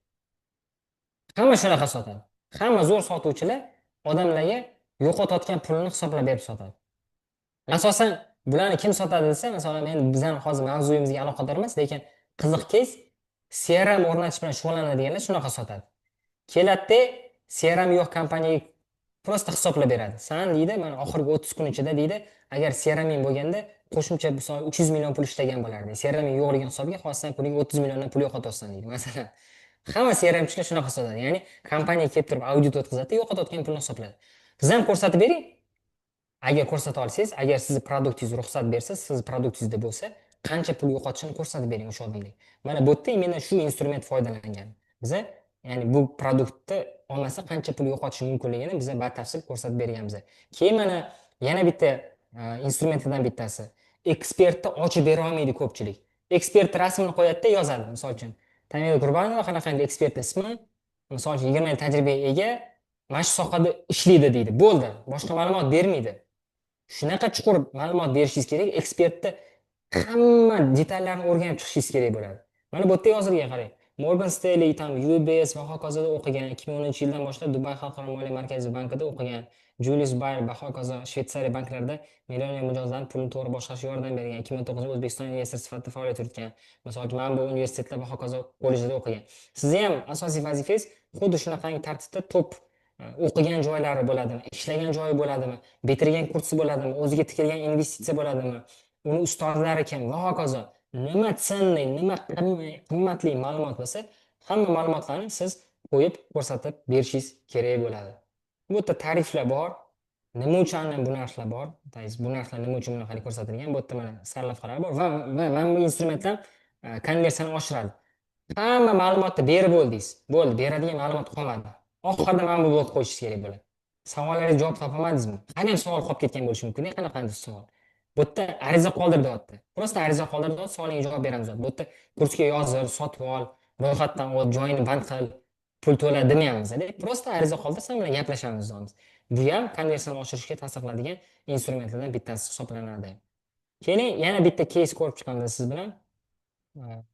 Hamma shunaqa sotadi. Hamma zo'r sotuvchilar odamlarga yo'qotayotgan pulini hisoblab berib sotadi. Asosan bularni kim sotadi desa, masalan, men bizani hozir mavzuyimizga aloqador emas, lekin qiziq kes CRM o'rnatish bilan shug'ullanadiganlar shunaqa sotadi. Keladida CRM yo'q kompaniyaga prosta hisoblab beradi. San deydi, mana oxirgi 30 kun ichida deydi, agar CRM bo'lganda qo'shimcha 300 million pul ishlagan bo'lardi. CRM yo'qligi hisobiga hozir sen kuniga 30 milliondan pul yo'qotyapsan deydi. Masalan, hamma CRMchilar shunaqa sotadi. Ya'ni kompaniya kelib turib audit o'tkazadi, yo'qotayotgan pulni hisoblaydi. Siz ham ko'rsatib bering. Agar ko'rsata olsangiz, agar sizni produktingiz ruxsat bersa, siz produktingizda bo'lsa, qancha pul yo'qotishini ko'rsatib bering o'sha odamga. Mana bu yerda mana shu instrument foydalangan. Biza ya'ni bu produktni olmasa qancha pul yo'qotishi mumkinligini biza batafsil ko'rsatib berganmiz. Keyin mana yana bitta instrumentlardan bittasi. Ekspertni ochib bera olmaydi ko'pchilik. Ekspert rasmini qo'yadi-da, yozadi, misol uchun. Tamila Qurbonova qanaqangi ekspert ismi? Misol uchun 20 yil tajribaga ega, mana shu sohada ishlaydi deydi. Bo'ldi. Boshqa ma'lumot bermaydi. Shunaqa chuqur ma'lumot berishingiz kerak, ekspertni hamma detallarni o'rganib chiqishingiz kerak bo'ladi. Mana bu yerda yozilgan qarang. Morgan Stanley, tam UBS va hokazoda o'qigan, 2010-yildan boshlab Dubay Xalqaro moliya markaziy bankida o'qigan, Julius Baer va hokazo Shveysariya banklarida millioner mijozlarning pulini to'g'ri boshqarishga yordam bergan, 2009-da O'zbekiston investor sifatida faoliyat yuritgan. Masalan, mana bu universitetlar va hokazo kollejda o'qigan. Sizni ham asosiy vazifangiz xuddi shunaqangi tartibda top o'qigan joylari bo'ladimi, ishlagan joyi bo'ladimi, bitirgan kursi bo'ladimi, o'ziga tikilgan investitsiya bo'ladimi, uni ustozlari kim va hokazo. Nima tsanli, nima qimmatli ma'lumot bo'lsa, hamma ma'lumotlarni siz qo'yib ko'rsatib berishingiz kerak bo'ladi. Bu yerda tariflar bor. Nima uchun bu narxlar bor? Bu narxlar nima uchun bunaqa ko'rsatilgan? Bu yerda mana sarlavhalar bor va mana bu instrumentlar konversiyani oshiradi. Hamma ma'lumotni berib bo'ldingiz. Bo'ldi, beradigan ma'lumot qolmadi. Oxirida mana bu blok qo'yishingiz kerak bo'ladi. Savollaringizga javob topamadingizmi? Hali ham savol qolib ketgan bo'lishi mumkin. Qanaqangi savol? Bu yerda ariza qoldir deyapti. Prosta ariza qoldir deyapti, savolingizga javob beramiz. Bu yerda kursga yozil, sotib ol, ro'yxatdan ol, joyini band qil, pul to'la demaymiz. Prosta ariza qoldir, sen bilan gaplashamiz deymiz. Bu ham konversiyani oshirishga ta'sir qiladigan instrumentlardan bittasi hisoblanadi. Keyin yana bitta case ko'rib chiqamiz siz bilan.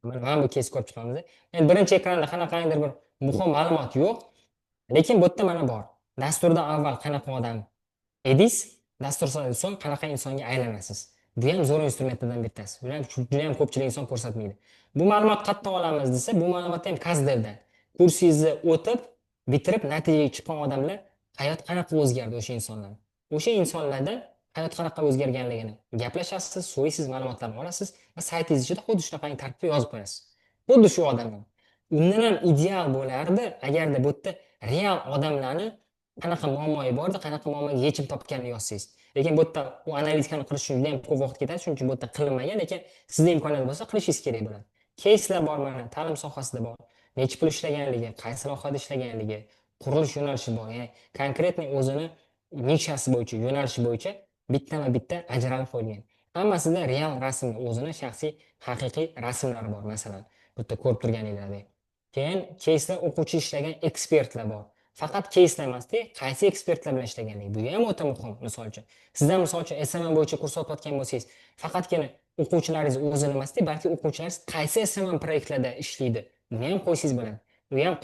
Mana bu case ko'rib chiqamiz. Endi birinchi ekranda qanaqangidir bir muhim ma'lumot yo'q, lekin bu yerda mana bor. Dasturda avval qanaqa odam edingiz, dasturdan so'ng qanaqa insonga aylanasiz. Bu ham zo'r instrumentlardan bittasi. Buni ham juda ham ko'pchilik inson ko'rsatmaydi. Bu ma'lumot qayerdan olamiz desa, bu ma'lumotni ham Kazdevdan. Kursingizni o'tib, bitirib natijaga chiqqan odamlar hayot qanaqa o'zgardi o'sha insonlar. O'sha insonlarda hayot qanaqa o'zgarganligini gaplashasiz, so'raysiz, ma'lumotlarni olasiz va saytingiz ichida xuddi shunaqangi tartibda yozib qo'yasiz. Xuddi shu odamlar. Undan ham ideal bo'lardi, agarda bu yerda real odamlarni qanaqa muammoyi bordi, qanaqa muammoga yechim topganini yozsangiz. Lekin bu yerda u analitikani qilish uchun juda ham ko'p vaqt ketadi, shuning uchun bu yerda qilinmagan, lekin sizda imkoniyat bo'lsa qilishingiz kerak bo'ladi. Keyslar bor mana, ta'lim sohasida bor. Necha pul ishlaganligi, qaysi sohada ishlaganligi, qurilish yo'nalishi bor. Ya'ni konkretniy o'zini nishasi bo'yicha, yo'nalishi bo'yicha bittama-bitta ajralib qo'yilgan. Hammasida real rasm, o'zini shaxsiy, haqiqiy rasmlari bor, masalan. Bu yerda ko'rib turganinglardek. Keyin keyslar o'quvchi ishlagan ekspertlar bor. Faqat keyslar emasda, qaysi ekspertlar bilan ishlaganligi. Bu ham o'ta muhim, misol uchun. Sizdan misol uchun SMM bo'yicha kurs o'tayotgan bo'lsangiz, faqatgina o'quvchilaringiz o'zini emasda, balki o'quvchilaringiz qaysi SMM proyektlarda ishlaydi, buni ham qo'ysangiz bo'ladi. Bu ham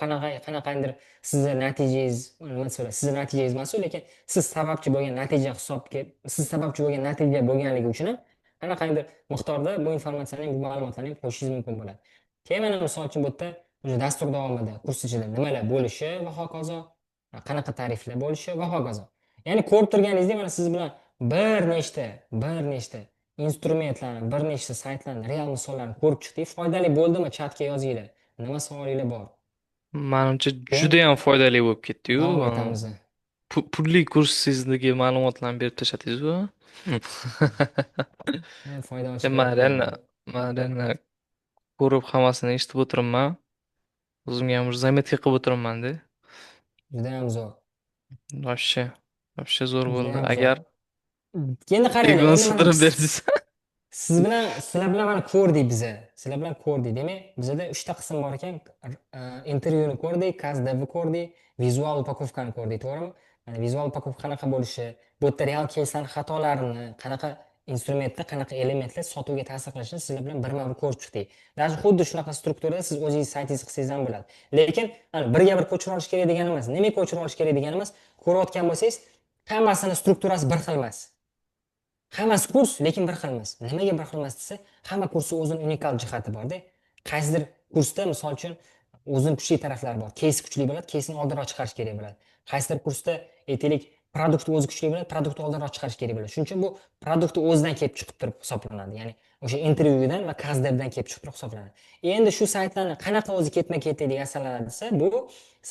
qanaqandir sizni natijangiz, nima so'raysiz, sizni natijangiz emas, lekin siz sababchi bo'lgan natija hisobga, siz sababchi bo'lgan natija bo'lganligi uchun ham qanaqandir miqdorda bu informatsiyani, bu ma'lumotlarni qo'shishingiz mumkin bo'ladi. Keyin mana misol uchun bu yerda o'sha dastur davomida kurs ichida nimalar bo'lishi va hokazo, qanaqa tariflar bo'lishi va hokazo. Ya'ni ko'rib turganingizdek, mana siz bilan bir nechta instrumentlarni, bir nechta saytlarni, real misollarni ko'rib chiqdik. Foydali bo'ldimi? Chatga yozinglar. Nima savolinglar bor? Manimcha juda ham foydali bo'lib ketdi-yu. Davom etamiz. Pulli kursingizdagi ma'lumotlarni berib tashladingiz-ku. Foyda Man reально ko'rib hammasini eshitib o'tiribman. O'zimga ham zametka qilib o'tiribman-da. Juda ham zo'r. Вообще zo'r Juda bo'ldi. ham zo'r. Agar Endi qaranglar, egoni endi mana sindirib bersangiz. sizlar bilan mana ko'rdik biza. Sizlar bilan ko'rdik. Demak, bizda 3 ta qism bor ekan. Intervyuni ko'rdik, KazDevni ko'rdik, vizual upakovkani ko'rdik, to'g'rimi? Mana vizual upakovka qanaqa bo'lishi, bu yerda real keyslar xatolarini, qanaqa instrumentda, qanaqa elementlar sotuvga ta'sir qilishini sizlar bilan birma-bir ko'rib chiqdik. Даже xuddi shunaqa strukturada siz o'zingiz saytingizni qilsangiz ham bo'ladi. Lekin birga bir ko'chirib olish kerak degani emas. Nima ko'chirib olish kerak degani emas, ko'rayotgan bo'lsangiz, hammasini strukturasi bir xil emas. Hammasi kurs, lekin bir xil emas. Nimaga bir xil emas desa, hamma kursning o'zini unikal jihati borda. Qaysidir kursda, misol uchun, o'zining kuchli taraflari bor. Case kuchli bo'ladi, case'ni oldinroq chiqarish kerak bo'ladi. Qaysidir kursda aytaylik, produkt o'zi kuchli bo'ladi, produktni oldinroq chiqarish kerak bo'ladi. Shuning uchun bu produktni o'zidan kelib chiqib turib hisoblanadi. Ya'ni o'sha intervyudan va kasdebdan kelib chiqib turib hisoblanadi. Endi shu saytlarni qanaqa o'zi ketma-ketlik yasalanadi desa, bu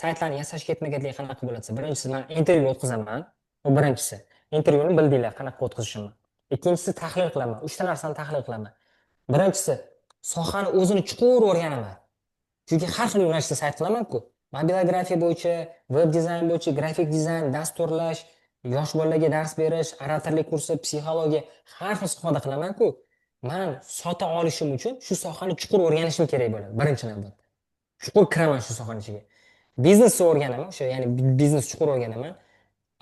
saytlarni yasash ketma-ketligi qanaqa bo'ladi desa, birinchisi men intervyu o'tkazaman. Bu birinchisi. Intervyuni bildinglar qanaqa o'tkazishimni. Ikkinchisi tahlil qilaman. Uchta narsani tahlil qilaman. Birinchisi, sohani o'zini chuqur o'rganaman. Chunki har xil yo'nalishda sayt qilaman-ku. Mobilografiya bo'yicha, web dizayn bo'yicha, grafik dizayn, dasturlash, yosh bolalarga dars berish, oratorlik kursi, psixologiya, har xil sohada qilaman-ku. Men sota olishim uchun shu sohani chuqur o'rganishim kerak bo'ladi, birinchi navbatda. Chuqur kiraman shu sohaning ichiga. Biznesni o'rganaman, o'sha ya'ni biznes chuqur o'rganaman.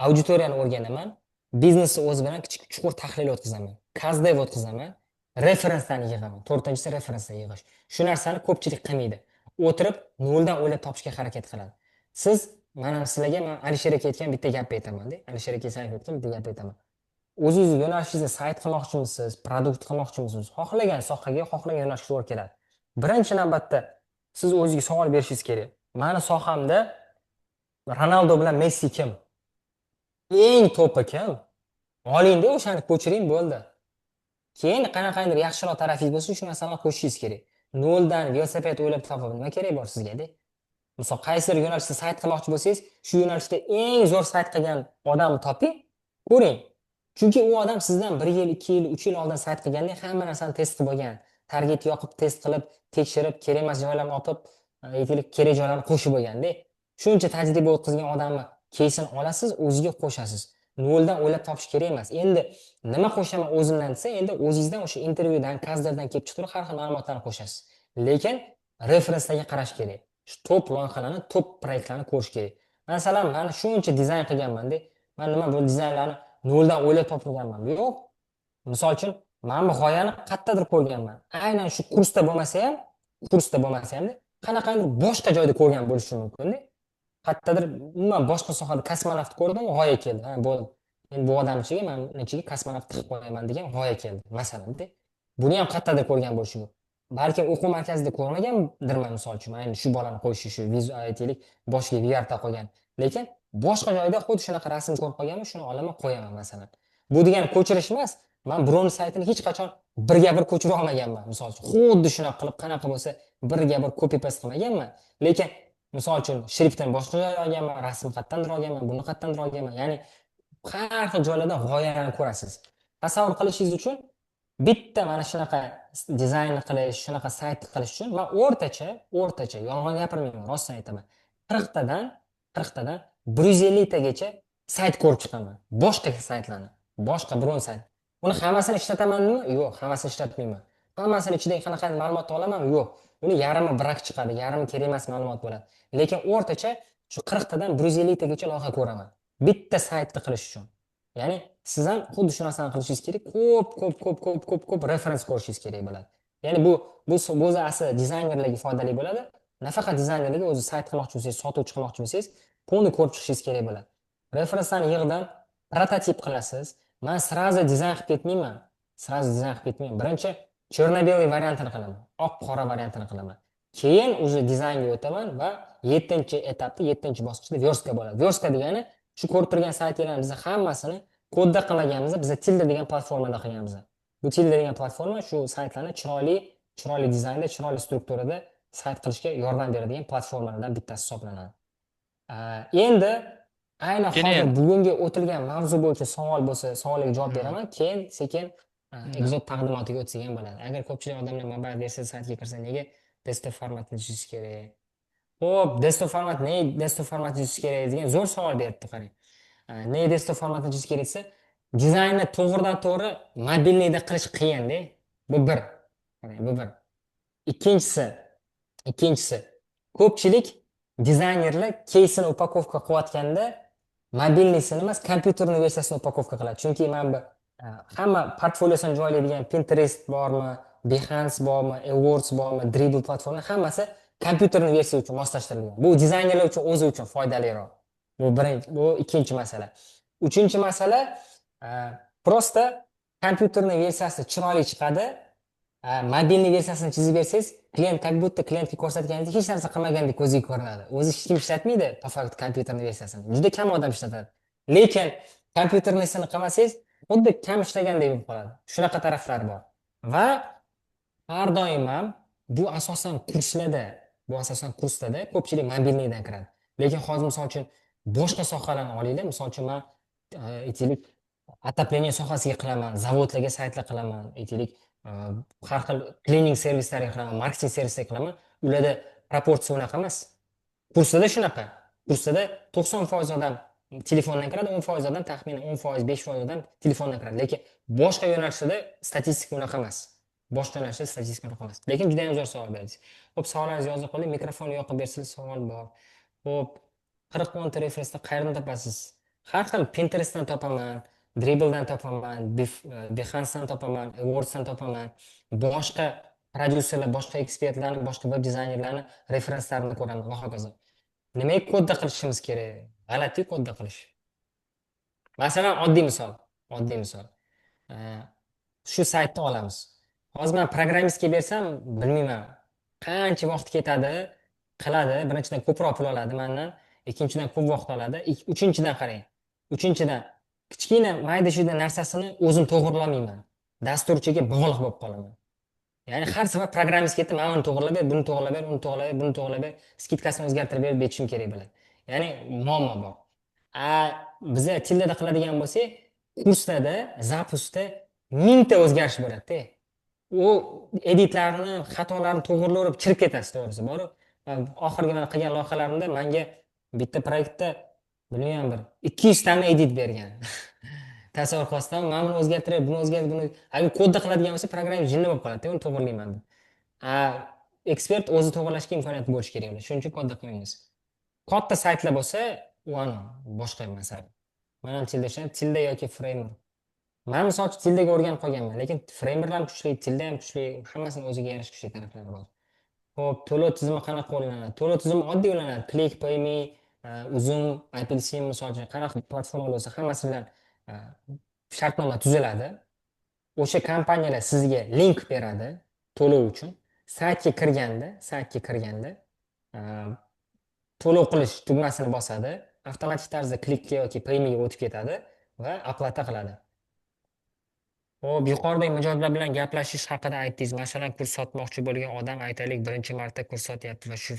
Auditoriyani o'rganaman, biznesni o'zi bilan chuqur tahlil o'tkazaman, kazdev o'tkazaman, referenslarni yig'aman. To'rtinchisi referenslar yig'ish. Shu narsani ko'pchilik qilmaydi. O'tirib noldan o'ylab topishga harakat qiladi. Siz, mana sizlarga men Alisher aka aytgan bitta gapni aytaman-da. Alisher aka aytgan bitta gapni aytaman. O'zingiz yo'nalishingizni sayt qilmoqchimisiz, produkt qilmoqchimisiz? Xohlagan sohaga, xohlagan yo'nalishga to'g'ri keladi. Birinchi navbatda siz o'zingizga savol berishingiz kerak. Mani sohamda Ronaldo bilan Messi kim? Eng to'pi kim? Olingda o'shani ko'chiring bo'ldi. Keyin qanaqandir yaxshiroq tarafingiz bo'lsa, shu narsalarni qo'shishingiz kerak. Noldan velosiped o'ylab topib nima kerak bor sizga-da? Misol qaysidir yo'nalishda sayt qilmoqchi bo'lsangiz, shu yo'nalishda eng zo'r sayt qilgan odamni toping, ko'ring. Chunki u odam sizdan 1 yil, 2 yil, 3 yil oldin sayt qilganda hamma narsani test qilib bo'lgan. Target yoqib, test qilib, tekshirib, kerak emas joylarni olib, aytaylik, kerak joylarni qo'shib bo'lganda. Shuncha tajriba o'tkazgan odamni keyin olasiz, o'ziga qo'shasiz. Noldan o'ylab topish kerak emas. Endi nima qo'shaman o'zimdan desa, endi o'zingizdan o'sha intervyudan, kasderdan kelib chiqib har xil ma'lumotlarni qo'shasiz. Lekin referenslarga qarash kerak. Shu top loyihalarni, top proyektlarni ko'rish kerak. Masalan, men shuncha dizayn qilganman-da, men nima bu dizaynlarni noldan o'ylab topganman? Yo'q. Misol uchun, men bu g'oyani qayerdadir ko'rganman. Aynan shu kursda bo'lmasa ham, qanaqandir boshqa joyda ko'rgan bo'lishi mumkin-da. Qayerdadir umuman boshqa sohada kosmonavt ko'rdim, g'oya keldi. Ha, bo'ldi. Men bu odamchiga men ichiga kosmonavt tiqib qo'yaman degan g'oya keldi, masalan-da. Buni ham qayerdadir ko'rgan bo'lishi mumkin. Balki o'quv markazida ko'rmagandirman, misol uchun, ayni shu bolani qo'yishi shu aytaylik, boshiga VR taqolgan. Lekin boshqa joyda xuddi shunaqa rasm ko'rib qolganman, shuni olaman, qo'yaman masalan. Bu degani ko'chirish emas. Men birovning saytini hech qachon birga bir ko'chira olmaganman, misol uchun. Xuddi shunaqa qilib qanaqa bo'lsa, birga bir copy paste qilmaganman. Lekin misol uchun shriftdan boshqa joydan olganman, rasm qayerdandir olganman, buni qayerdandir olganman. Ya'ni har xil joylardan g'oyani ko'rasiz. Tasavvur qilishingiz uchun bitta mana shunaqa dizaynni qilish, shunaqa sayt qilish uchun men o'rtacha yolg'on gapirmayman, rostini aytaman. 40 tadan 150 tagacha sayt ko'rib chiqaman. Boshqa saytlarni, boshqa biron sayt. Uni hammasini ishlatamanmi? Yo'q, hammasini ishlatmayman. Hammasini ichidagi qanaqa ma'lumot olamanmi? Yo'q. Uni yarmi brak chiqadi, yarmi kerak emas ma'lumot bo'ladi. Lekin o'rtacha shu 40 tadan 150 tagacha loyiha ko'raman. Bitta saytni qilish uchun. Ya'ni siz ham xuddi shu narsani qilishingiz kerak. Ko'p referens ko'rishingiz kerak bo'ladi. Ya'ni bu o'zi asli dizaynerlarga foydali bo'ladi. Nafaqat dizaynerlarga, o'zi sayt qilmoqchi bo'lsangiz, sotuvchi qilmoqchi bo'lsangiz, buni ko'rib chiqishingiz kerak bo'ladi. Referenslarni yig'dan prototip qilasiz. Men srazu dizayn qilib ketmayman. Birinchi черно-белый variantini qilaman. Oq-qora variantini qilaman. Keyin o'zi dizaynga o'taman va 7-etapda, 7-bosqichda verstka bo'ladi. Verstka degani shu ko'rib turgan saytlarimizni biz hammasini kodda qilmaganmiz, biz Tilda degan platformada qilganmiz. Bu Tilda degan platforma shu saytlarni chiroyli dizaynda, chiroyli strukturada sayt qilishga yordam beradigan platformalardan bittasi hisoblanadi. Endi aynan hozir bugungi o'tilgan mavzu bo'yicha savol bo'lsa, savolga javob beraman, keyin sekin egzot taqdimotiga o'tsak ham bo'ladi. Agar ko'pchilik odamlar mobile versiya saytiga kirsa, nega desktop formatni tuzish kerak? Xo'p, desktop formatni tuzish kerak degan zo'r savol beribdi, qarang. Nega desktop formatni tuzish kerak desa, dizaynni to'g'ridan-to'g'ri mobilniyda qilish qiyin-da. Bu bir. Qarang, bu bir. Ikkinchisi, ko'pchilik dizaynerlar keysini upakovka qilayotganda mobilnisini emas, kompyuterning versiyasini upakovka qiladi. Chunki men bu hamma portfoliosini joylaydigan Pinterest bormi, Behance bormi, AdWords bormi, Dribbble platforma hammasi kompyuterning versiyasi uchun moslashtirilgan. Bu dizaynerlar uchun o'zi uchun foydaliroq. Bu ikkinchi masala. Uchinchi masala, prosta kompyuterni versiyasi chiroyli chiqadi. Mobilniy versiyasini chizib bersangiz, klient как будто klientga ko'rsatganingiz hech narsa qilmagandek ko'ziga ko'rinadi. O'zi hech kim ishlatmaydi, faqat kompyuterni versiyasini. Juda kam odam ishlatadi. Lekin kompyuternisini qilmasangiz, xuddi kam ishlagandek bo'lib qoladi. Shunaqa taraflari bor. Va har doim ham bu asosan kurslarda ko'pchilik mobilniydan kiradi. Lekin hozir misol uchun boshqa sohalarni olinglar. Misol uchun men aytaylik отопление sohasiga qilaman, zavodlarga saytlar qilaman, aytaylik har xil cleaning servislariga qilaman, marketing servislariga qilaman. Ularda proporsiya unaqa emas. Kurslarda shunaqa. Kurslarda 90% odam telefondan kiradi, 10% odam taxminan 10%, 5% odam telefondan kiradi. Lekin boshqa yo'nalishlarda statistika unaqa emas. Boshqa yo'nalishlarda statistika unaqa emas. Lekin juda ham zo'r savol berdingiz. Xo'p, savollaringizni yozib qo'ying, mikrofonni yoqib bersangiz savol bor. Xo'p, 40 ta referensni qayerdan topasiz? Har xil Pinterestdan topaman, Dribbledan topaman, Behancedan topaman, Wordsdan topaman. Boshqa prodyuserlar, boshqa ekspertlarni, boshqa web dizaynerlarni referenslarini ko'raman va hokazo. Nimaga kodda qilishimiz kerak? G'alati kodda qilish. Masalan, oddiy misol. Shu saytni olamiz. Hozir men programmistga bersam, bilmayman, qancha vaqt ketadi, qiladi. Birinchidan ko'proq pul oladi mendan, ikkinchidan ko'p vaqt oladi, uchinchidan qarang. Uchinchidan kichkina mayda-chuyda narsasini o'zim to'g'rilolmayman. Dasturchiga bog'liq bo'lib qolaman. Ya'ni har safar programmist ketib, mana buni to'g'irlab ber, buni to'g'irlab ber, uni to'g'irlab ber, buni to'g'irlab ber, skidkasini o'zgartirib berib betishim kerak bo'ladi. Ya'ni muammo bor. Biza tildada qiladigan bo'lsak, kurslarda, zapusda mingta o'zgarish bo'ladi-da. U editlarni, xatolarni to'g'irlab chirib ketasiz, to'g'risi. Bor. Oxirgi men qilgan loyihalarimda menga bitta proyektda bilmayman bir 200 tani edit bergan. Tasavvur qilasizmi? Men buni o'zgartirib, buni o'zgartirib, buni agar kodda qiladigan bo'lsa, program jinni bo'lib qoladi, uni to'g'irlayman deb. Ekspert o'zi to'g'irlashga imkoniyati bo'lishi kerak edi. Shuning uchun kodda qilmaymiz. Katta saytlar bo'lsa, u boshqa masala. Men ham tilda yoki framework. Men misol uchun tildaga o'rganib qolganman, lekin framework ham kuchli, tilda ham kuchli, hammasini o'ziga yarasha kuchli taraflari bor. Xo'p, to'lov tizimi qanaqa qo'llanadi? To'lov tizimi oddiy qo'llanadi. Click, PayMe, Uzum, Applesim misol uchun qanaqa platforma bo'lsa, hammasi bilan shartnoma tuziladi. O'sha kompaniyalar sizga link beradi to'lov uchun. Saytga kirganda to'lov qilish tugmasini bosadi, avtomatik tarzda Clickga yoki PayMe ga o'tib ketadi va oplata qiladi. Xo'p, yuqoridagi mijozlar bilan gaplashish haqida aytdingiz. Masalan, kurs sotmoqchi bo'lgan odam aytaylik, birinchi marta kurs sotyapti va shu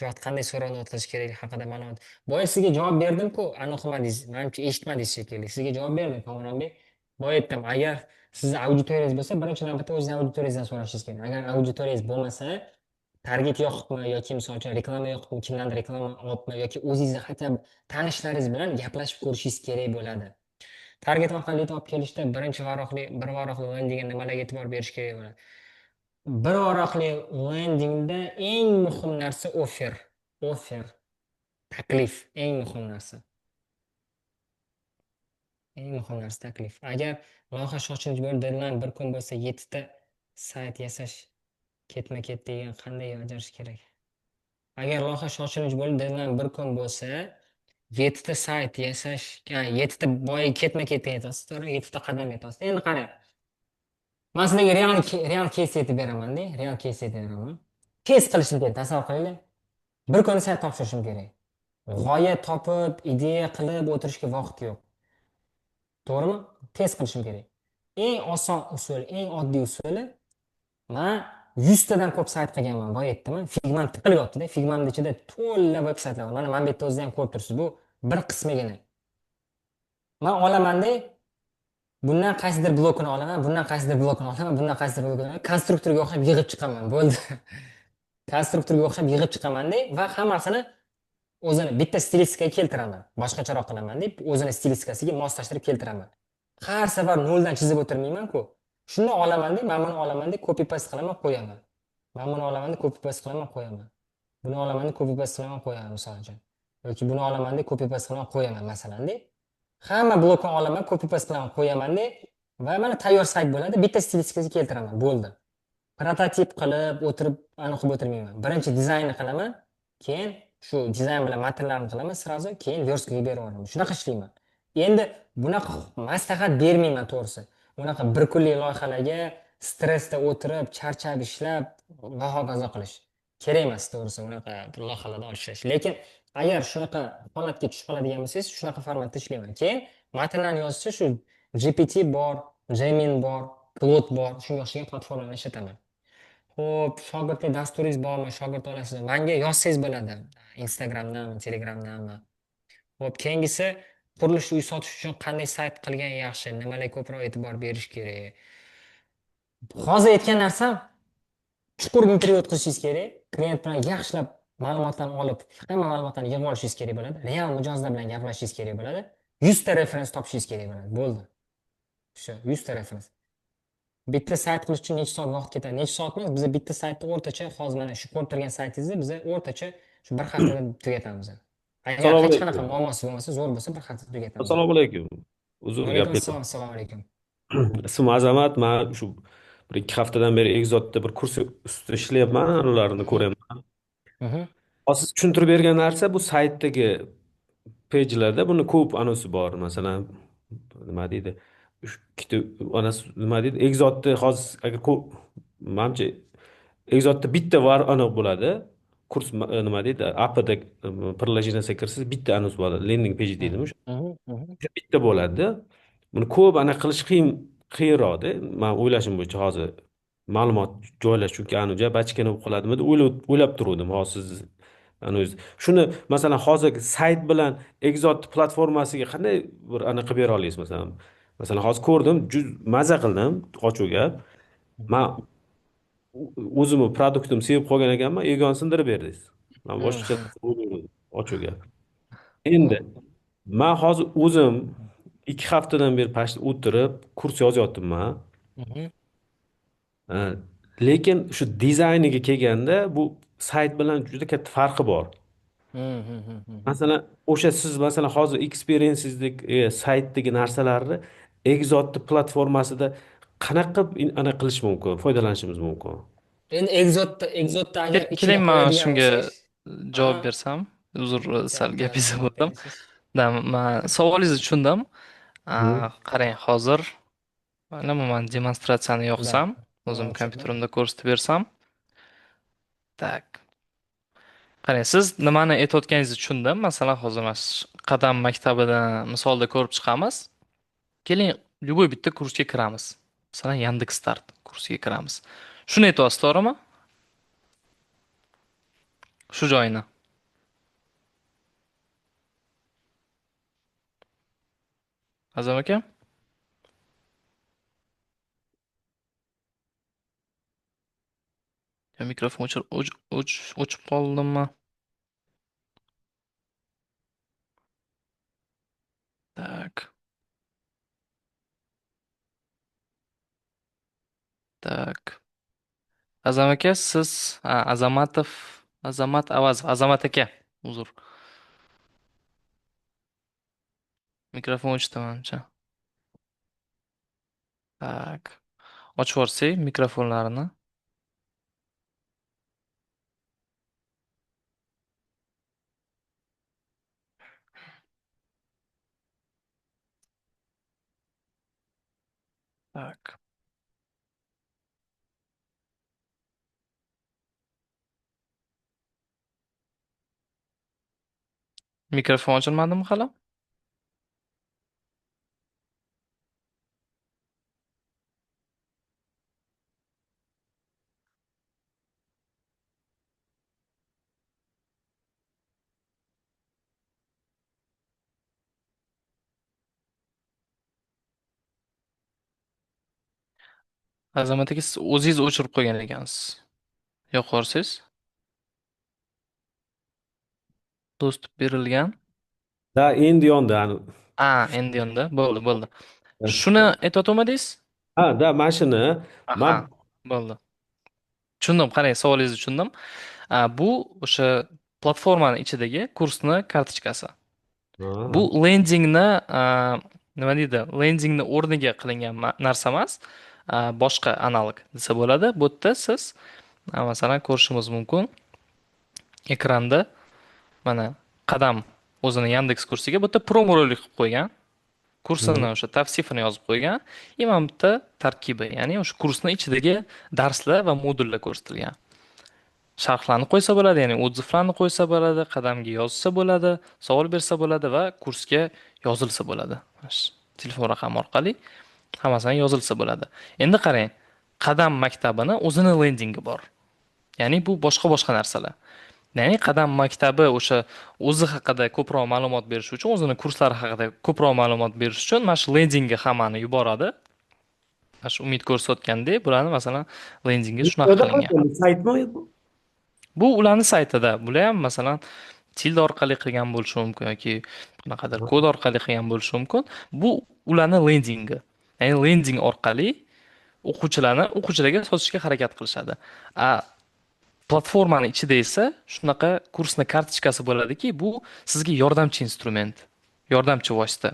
vaqt qanday so'rovni o'tkazish kerak haqida ma'lumot. Boya sizga javob berdim-ku, aniqmadingiz. Menimcha eshitmadingiz shekilli. Sizga javob berdim, Komronbek. Boya aytdim, agar sizni auditoriyangiz bo'lsa, birinchi navbatda o'zingizning auditoriyangizdan so'rashingiz kerak. Agar auditoriyangiz bo'lmasa, target yoqibmi yoki misol uchun reklama yoqibmi, kimdandir reklama olibmi yoki o'zingizni hatto tanishlaringiz bilan gaplashib ko'rishingiz kerak bo'ladi. Target orqali olib kelishda bir varoqli landingga nimalarga e'tibor berish kerak bo'ladi? Bir varoqli landingda eng muhim narsa offer, taklif, eng muhim narsa. Taklif. Agar loyiha shoshilinch bo'lib, deadline bir kun bo'lsa, 7 ta sayt yasash ketma-ket degan qanday bajarish kerak? Agar loyiha shoshilinch bo'lib, deadline bir kun bo'lsa, 7 ta sayt yasash, 7 ta boy ketma-ket aytasiz, 7 ta qadam aytasiz. Endi qarang. Men sizlarga real case aytib beraman-da, Tez qilishim kerak, tasavvur qilinglar. Bir kuni sayt topshirishim kerak. G'oya topib, ideya qilib o'tirishga vaqt yo'q. To'g'rimi? Tez qilishim kerak. Eng oson usul, eng oddiy usuli men 100 tadan ko'p sayt qilganman, boya aytdim. Figma tiqilib yotdi-da, Figma'ning ichida to'la veb-saytlar bor. Mana bu yerda o'zida ham ko'rib turibsiz, bu bir qismigina. Men olaman-da, bundan qaysidir blokini olaman, bundan qaysidir blokini olaman, bundan qaysidir blokini olaman, konstruktorga o'xshab yig'ib chiqaman, bo'ldi. Konstruktorga o'xshab yig'ib chiqaman-da va hammasini o'zini bitta stilistikaga keltiraman. Boshqacharoq qilaman deb, o'zini stilistikasiga moslashtirib keltiraman. Har safar noldan chizib o'tirmayman-ku. Shuni olaman-da, men buni olaman-da, copy paste qilaman, qo'yaman. Men buni olaman-da, copy paste qilaman, qo'yaman. Buni olaman-da, copy paste qilaman, qo'yaman, misol uchun. Yoki buni olaman-da, copy paste qilaman, qo'yaman, masalan-da. Hamma blokni olaman, copy paste qilaman, qo'yaman-da va mana tayyor sayt bo'ladi, bitta stilistikasiga keltiraman, bo'ldi. Prototip qilib o'tirib, aniq o'tirmayman. Birinchi dizaynni qilaman, keyin shu dizayn bilan materiallarni qilaman, sirazu keyin verskaga berib yuboraman. Shunaqa ishlayman. Endi bunaqa maslahat bermayman, to'g'risi. unaqa bir kunlik loyihalarga stressda o'tirib, charchab ishlab, va hokazo qilish. Kerak emas to'g'risi unaqa loyihalarda ishlash. Lekin agar shunaqa holatga tushib qoladigan bo'lsangiz, shunaqa formatda ishlayman. Keyin matnlarni yozishda shu GPT bor, Gemini bor, Claude bor, shunga o'xshagan platformalarni ishlataman. Xo'p, shogirdga dasturingiz bormi? Shogird olasizmi? Menga yozsangiz bo'ladi. Instagramdanmi, Telegramdanmi? Xo'p, keyingisi qurilish uy sotish uchun qanday sayt qilgan yaxshi, nimalarga ko'proq e'tibor berish kerak? Hozir aytgan narsam chuqur intervyu o'tkazishingiz kerak. Klient bilan yaxshilab ma'lumotlarni olib, hamma ma'lumotlarni yig'ib olishingiz kerak bo'ladi. Real mijozlar bilan gaplashishingiz kerak bo'ladi. 100 ta referens topishingiz kerak bo'ladi. Bo'ldi. Shu 100 ta referens. Bitta sayt qilish uchun necha soat vaqt ketadi? Necha soat emas, biz bitta saytni o'rtacha hozir mana shu ko'rib turgan saytingizni biz o'rtacha shu bir haftada tugatamiz. Agar Assalomu hech qanaqa alaykum. muammosi bo'lmasa, zo'r bo'lsa bir haftada tugatamiz. Assalomu alaykum. Uzr Alaykum gapim. assalom, assalomu alaykum. Ismim Azamat. Men shu bir ikki haftadan beri Exotda bir kurs ustida ishlayapman. Ularni ko'ryapman. Mhm, Hozir siz tushuntirib bergan narsa bu saytdagi pejlarda buni ko'p anosi bor. Masalan, nima deydi? Ikkita nima deydi? Exotda hozir agar ko'p menimcha Exotda bitta var anoq bo'ladi. Kurs nima deydi? Appda приложениеga kirsangiz bitta anons bo'ladi. Landing page deydimi? mhm, mhm, Bitta bo'ladi. Buni ko'p anaqa qilish qiyinroqda. Men o'ylashim bo'yicha hozir ma'lumot joylash chunki anu bachkana bo'lib qoladimi deb o'ylab turuvdim. Hozir siz shuni masalan hozir sayt bilan Exot platformasiga qanday bir anaqa qilib bera olasiz masalan. Masalan hozir ko'rdim, maza qildim, ochiq gap. Men o'zimni produktimni sevib qolgan ekanman, egon sindirib berdingiz. Men boshqacha mhm, ochiq gap. Endi men hozir o'zim 2 haftadan beri pashta o'tirib kurs yozyaptimman. mhm, Ha, lekin shu dizayniga kelganda bu sayt bilan juda katta farqi bor. mhm, mhm. Masalan, o'sha siz masalan hozir experience'dek saytdagi narsalarni Exot platformasida qanaqa anaqa qilish mumkin, foydalanishimiz mumkin. Endi Exotda agar ichiga Keling, man qo'yadigan shunga bo'lsangiz, ha, javob bersam. Uzr, sal gapingizga javob bo'ldim. berasiz. Man savolingizni tushundim. Mhm. Qarang, hozir mana man demonstratsiyani Да, yoqsam, o'zim молодцы, да. kompyuterimda ko'rsatib bersam, tak. Qarang, siz nimani aytayotganingizni tushundim. Masalan, hozir mana Qadam maktabidan misolda ko'rib chiqamiz. Keling, любой bitta kursga kiramiz. Masalan, Yandex Start kursiga kiramiz. Shuni aytyapsiz, to'g'rimi? Shu joyini. Azam aka? Ya mikrofon o'chib qoldimmi? Tak, tak. Azam aka, siz Azamat Avazov, Azamat aka. Uzr. Mikrofon o'chdi menimcha. Tak. Ochib yuborsak mikrofonlarini. Tak. Mikrofon ochilmadimi hali? Azamat aka, siz o'zingiz o'chirib qo'ygan ekansiz. Yo'qorsiz. Do'st berilgan. Da endi yondi ani. Endi yondi. Bo'ldi, bo'ldi. Shuni aytayotganmidingiz? Ha, da mashina Aha, men bo'ldi. Tushundim, qarang, savolingizni tushundim. Bu o'sha platformani ichidagi kursni kartochkasi. Bu ha, lendingni nima deydi? Lendingni o'rniga qilingan narsa emas. Boshqa analog desa bo'ladi. Bu yerda siz masalan ko'rishimiz mumkin ekranda mana Qadam o'zini Yandex kursiga bu yerda promo rolik qilib qo'ygan. kursini o'sha tavsifini yozib qo'ygan, и mana bitta tarkibi, ya'ni o'sha kursni ichidagi darslar va modullar ko'rsatilgan. Sharhlarni qo'ysa bo'ladi, ya'ni odzivlarni qo'ysa bo'ladi, qadamga yozsa bo'ladi, savol bersa bo'ladi va kursga yozilsa bo'ladi. Telefon raqami orqali hammasidan yozilsa bo'ladi. Endi qarang, Qadam maktabini o'zini lendingi bor. Ya'ni bu boshqa narsalar. Ya'ni Qadam maktabi o'sha o'zi haqida ko'proq ma'lumot berish uchun, o'zini kurslari haqida ko'proq ma'lumot berish uchun mana shu lendingga hammani yuboradi. Mana shu Umid ko'rsatgandek, bularni masalan lendingi shunaqa qilingan. Saytmi bu? Bu ularning saytida. Bular ham masalan tilda orqali qilgan bo'lishi mumkin yoki qanaqadir kod orqali qilgan bo'lishi mumkin. Bu ularning lendingi. Ya'ni lending orqali o'quvchilarga sotishga harakat qilishadi. Platformani ichida esa shunaqa kursni kartochkasi bo'ladiki, bu sizga yordamchi instrument, yordamchi vosita.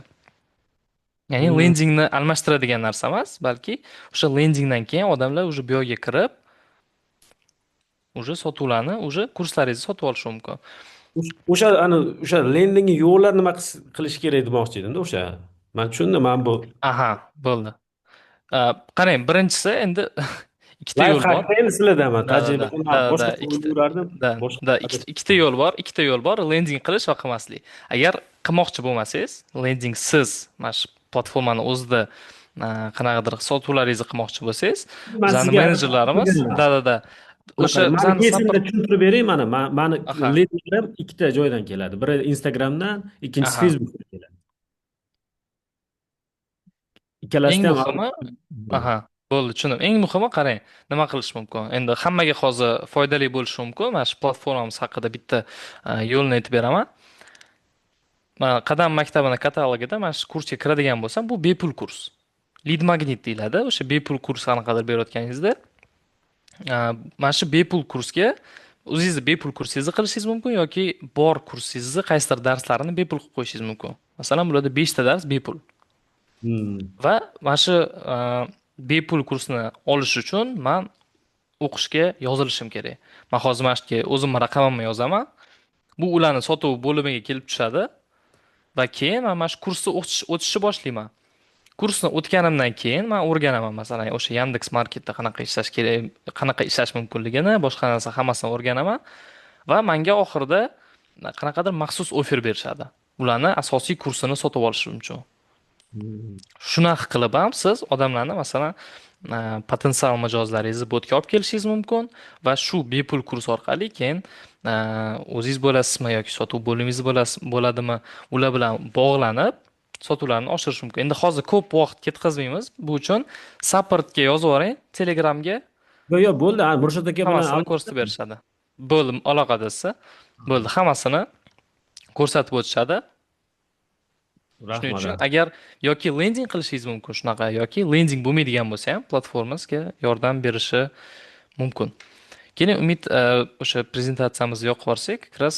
Ya'ni lendingni almashtiradigan narsa emas, balki o'sha lendingdan keyin odamlar уже bu yerga kirib, уже sotuvlarni, уже kurslaringizni sotib olishi mumkin. O'sha lendingni yo'llar nima qilish kerak demoqchi edimda o'sha. Men tushundim, men bu Aha, bo'ldi. Qarang, birinchisi endi ikkita yo'l bor. endi sizlardaman Da, da, tajriba da, boshqa ikkita yurardim. da, Boshqa da, ikkita yo'l bor, ikkita yo'l bor, lending qilish va qilmaslik. Agar qilmoqchi bo'lmasangiz, lending siz mana shu platformani o'zida qanaqadir sotuvlaringizni qilmoqchi bo'lsangiz, bizning menejerlarimiz da o'sha bizani kesimda tushuntirib bering mana. Mani Aha. lendingim ikkita joydan keladi. Biri Instagramdan, ikkinchisi Aha. Facebookdan keladi. Ikkalasida Eng ham muhimi, aha, bo'ldi, tushundim. Eng muhimi qarang, nima qilish mumkin? Endi hammaga hozir foydali bo'lishi mumkin. Mana shu platformamiz haqida bitta yo'lni aytib beraman. Mana Qadam maktabini katalogida mana shu kursga kiradigan bo'lsam, bu bepul kurs. Lead magnet deyiladi. O'sha bepul kurs qanaqadir berayotganingizda, mana shu bepul kursga o'zingizni bepul kursingizni qilishingiz mumkin yoki bor kursingizni qaysidir darslarini bepul qilib qo'yishingiz mumkin. Masalan, bularda 5 ta dars bepul. Va mana shu bepul kursni olish uchun men o'qishga yozilishim kerak. Men hozir mana shu o'zimning raqamimni yozaman. Bu ularni sotuv bo'limiga kelib tushadi va keyin men mana shu kursni o'tishni boshlayman. Kursni o'tganimdan keyin men o'rganaman, masalan, o'sha Yandex Marketda qanaqa ishlash kerak, qanaqa ishlash mumkinligini, boshqa narsa hammasini o'rganaman va menga oxirida qanaqadir maxsus offer berishadi. Ularni asosiy kursini sotib olishim uchun. Shunaqa qilib ham siz odamlarni masalan potensial mijozlaringizni botga olib kelishingiz mumkin va shu bepul kurs orqali keyin o'zingiz bo'lasizmi yoki sotuv bo'limingiz bo'ladimi, ular bilan bog'lanib sotuvlarni oshirish mumkin. Endi hozir ko'p vaqt ketkazmaymiz. Bu uchun supportga yozib yuboring, Telegramga. Yo'q, bo'ldi. Murshid aka bilan Hammasini ko'rsatib berishadi. Bo'ldi, aloqadasiz. Bo'ldi, hammasini ko'rsatib o'tishadi. Shuning uchun agar yoki lending qilishingiz mumkin shunaqa yoki lending bo'lmaydigan bo'lsa ham platformamizga yordam berishi mumkin. Keyin Umid o'sha prezentatsiyamizni yoqib yuborsak, kiras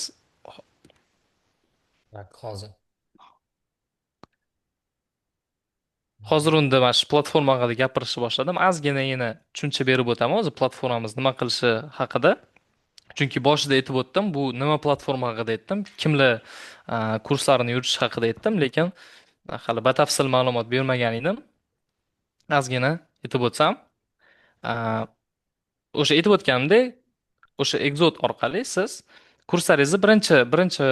hozir unda mana shu platforma haqida gapirishni boshladim. Ozgina yana tushuncha berib o'taman o'zi platformamiz nima qilishi haqida. Chunki boshida aytib o'tdim, bu nima platforma haqida aytdim, kimlar kurslarini yuritish haqida aytdim, lekin hali batafsil ma'lumot bermagan edim. Ozgina aytib o'tsam, o'sha aytib o'tganimdek, o'sha Exot orqali siz kurslaringizni birinchi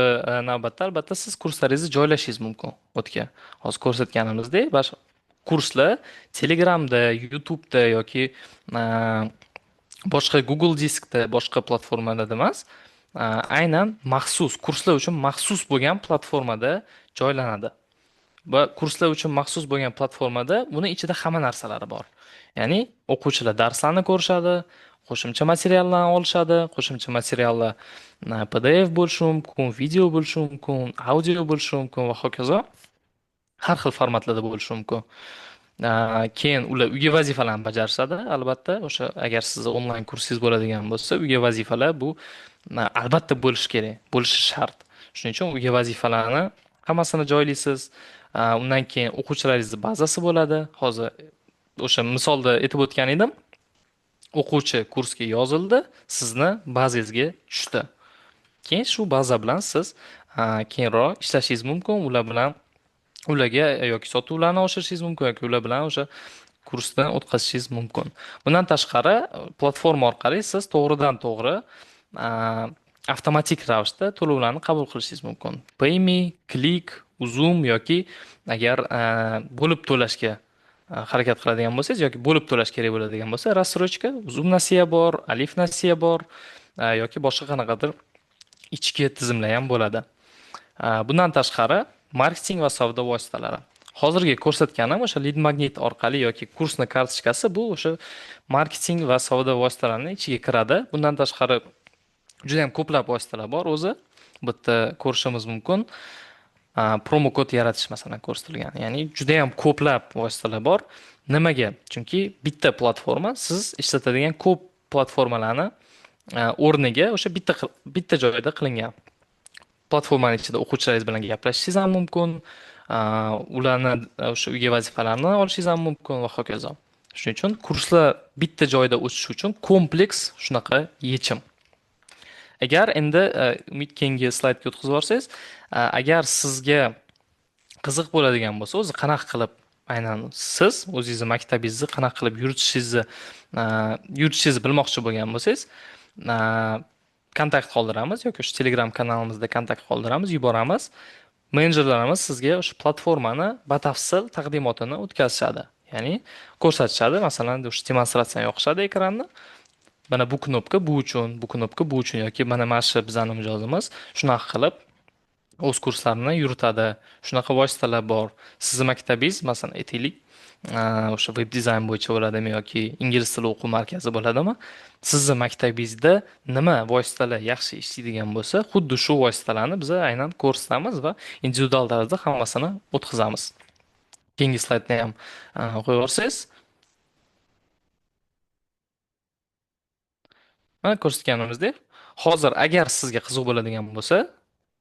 navbatda albatta siz kurslaringizni joylashingiz mumkin o'tga. Hozir ko'rsatganimizdek, kurslar Telegramda, YouTube'da yoki boshqa Google Diskda, boshqa platformalarda emas, aynan maxsus kurslar uchun maxsus bo'lgan platformada joylanadi. Va kurslar uchun maxsus bo'lgan platformada buni ichida hamma narsalari bor. Ya'ni o'quvchilar darslarni ko'rishadi, qo'shimcha materiallarni olishadi, qo'shimcha materiallar PDF bo'lishi mumkin, video bo'lishi mumkin, audio bo'lishi mumkin va hokazo. Har xil formatlarda bo'lishi mumkin. Keyin ular uyga vazifalarni bajarishadi. Albatta, o'sha agar sizning onlayn kursingiz bo'ladigan bo'lsa, uyga vazifalar bu albatta bo'lishi kerak, bo'lishi shart. Shuning uchun uyga vazifalarni hammasini joylaysiz. Undan keyin o'quvchilaringizning bazasi bo'ladi. Hozir o'sha misolda aytib o'tgan edim. O'quvchi kursga yozildi, sizni bazangizga tushdi. Keyin shu baza bilan siz keyinroq ishlashingiz mumkin, ular bilan ularga yoki sotuvlarni oshirishingiz mumkin yoki ular bilan o'sha kursdan o'tkazishingiz mumkin. Bundan tashqari, platforma orqali siz to'g'ridan to'g'ri a, avtomatik ravishda to'lovlarni qabul qilishingiz mumkin. Payme, Click, Uzum yoki agar bo'lib to'lashga harakat qiladigan bo'lsangiz yoki bo'lib to'lash kerak bo'ladigan bo'lsa, рассрочка, Uzum nasiya bor, Alif nasiya bor yoki boshqa qanaqadir ichki tizimlar ham bo'ladi. Bundan tashqari, marketing va savdo vositalari. Hozirgi ko'rsatganim o'sha lead magnet orqali yoki kursni kartochkasi bu o'sha marketing va savdo vositalarining ichiga kiradi. Bundan tashqari juda ham ko'plab vositalar bor o'zi. Bu yerda ko'rishimiz mumkin. Promo kod yaratish masalan ko'rsatilgan. Ya'ni juda ham ko'plab vositalar bor. Nimaga? Chunki bitta platforma siz ishlatadigan ko'p platformalarni o'rniga o'sha bitta joyda qilingan. Platformaning ichida o'quvchilaringiz bilan gaplashishingiz ham mumkin, ularni o'sha uyga vazifalarni olishingiz ham mumkin va hokazo. Shuning uchun kurslar bitta joyda o'tishi uchun kompleks shunaqa yechim. Agar endi Umid keyingi slaydga o'tkazib yuborsangiz, agar sizga qiziq bo'ladigan bo'lsa, o'zi qanaqa qilib aynan siz o'zingizni maktabingizni qanaqa qilib yuritishingizni bilmoqchi bo'lgan bo'lsangiz, kontakt qoldiramiz yoki o'sha Telegram kanalimizda kontakt qoldiramiz, yuboramiz. Menejerlarimiz sizga o'sha platformani batafsil taqdimotini o'tkazishadi. Ya'ni ko'rsatishadi, masalan, o'sha demonstratsiyani yoqishadi ekranni. Mana bu knopka bu uchun, bu knopka bu uchun yoki mana shu bizning mijozimiz shunaqa qilib o'z kurslarini yuritadi. Shunaqa vositalar bor. Sizni maktabingiz, masalan, aytaylik, o'sha web dizayn bo'yicha bo'ladimi yoki ingliz tili o'quv markazi bo'ladimi? Sizni maktabingizda nima vositalar yaxshi ishlaydigan bo'lsa, xuddi shu vositalarni biz aynan ko'rsatamiz va individual tarzda hammasini o'tkazamiz. Keyingi slaydni ham qo'yib yuborsangiz. Mana ko'rsatganimizdek, hozir agar sizga qiziq bo'ladigan bo'lsa,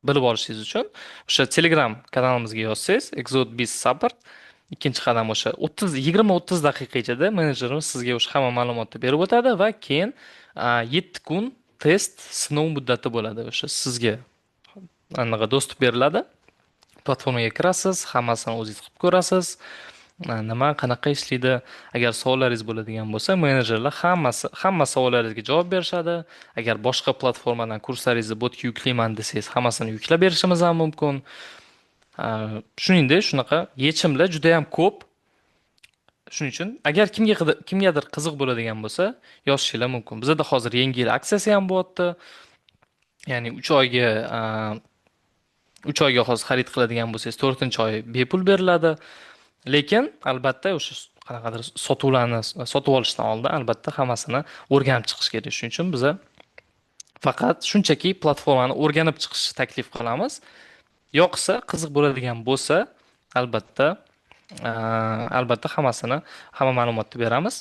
bilib olishingiz uchun o'sha Telegram kanalimizga yozsangiz, ExodBiz Support ikkinchi qadam o'sha 20-30 daqiqa ichida menejerimiz sizga o'sha hamma ma'lumotni berib o'tadi va keyin 7 kun test sinov muddati bo'ladi. O'sha sizga anaqa dostуп beriladi. Platformaga kirasiz, hammasini o'zingiz qilib ko'rasiz. Nima, qanaqa ishlaydi? Agar savollaringiz bo'ladigan bo'lsa, menejerlar hamma savollaringizga javob berishadi. Agar boshqa platformadan kurslaringizni botga yuklayman desangiz, hammasini yuklab berishimiz ham mumkin. Shuningdek, shunaqa yechimlar juda ham ko'p. Shuning uchun agar kimgadir qiziq bo'ladigan bo'lsa, yozishinglar mumkin. Bizda hozir yangi yil aksiyasi ham bo'lyapti. Ya'ni 3 oyga hozir xarid qiladigan bo'lsangiz, 4-oy bepul beriladi. Lekin albatta o'sha qanaqadir sotuvlarni sotib olishdan oldin albatta hammasini o'rganib chiqish kerak. Shuning uchun biz faqat shunchaki platformani o'rganib chiqishni taklif qilamiz. Yoqsa, qiziq bo'ladigan bo'lsa, albatta hamma ma'lumotni beramiz.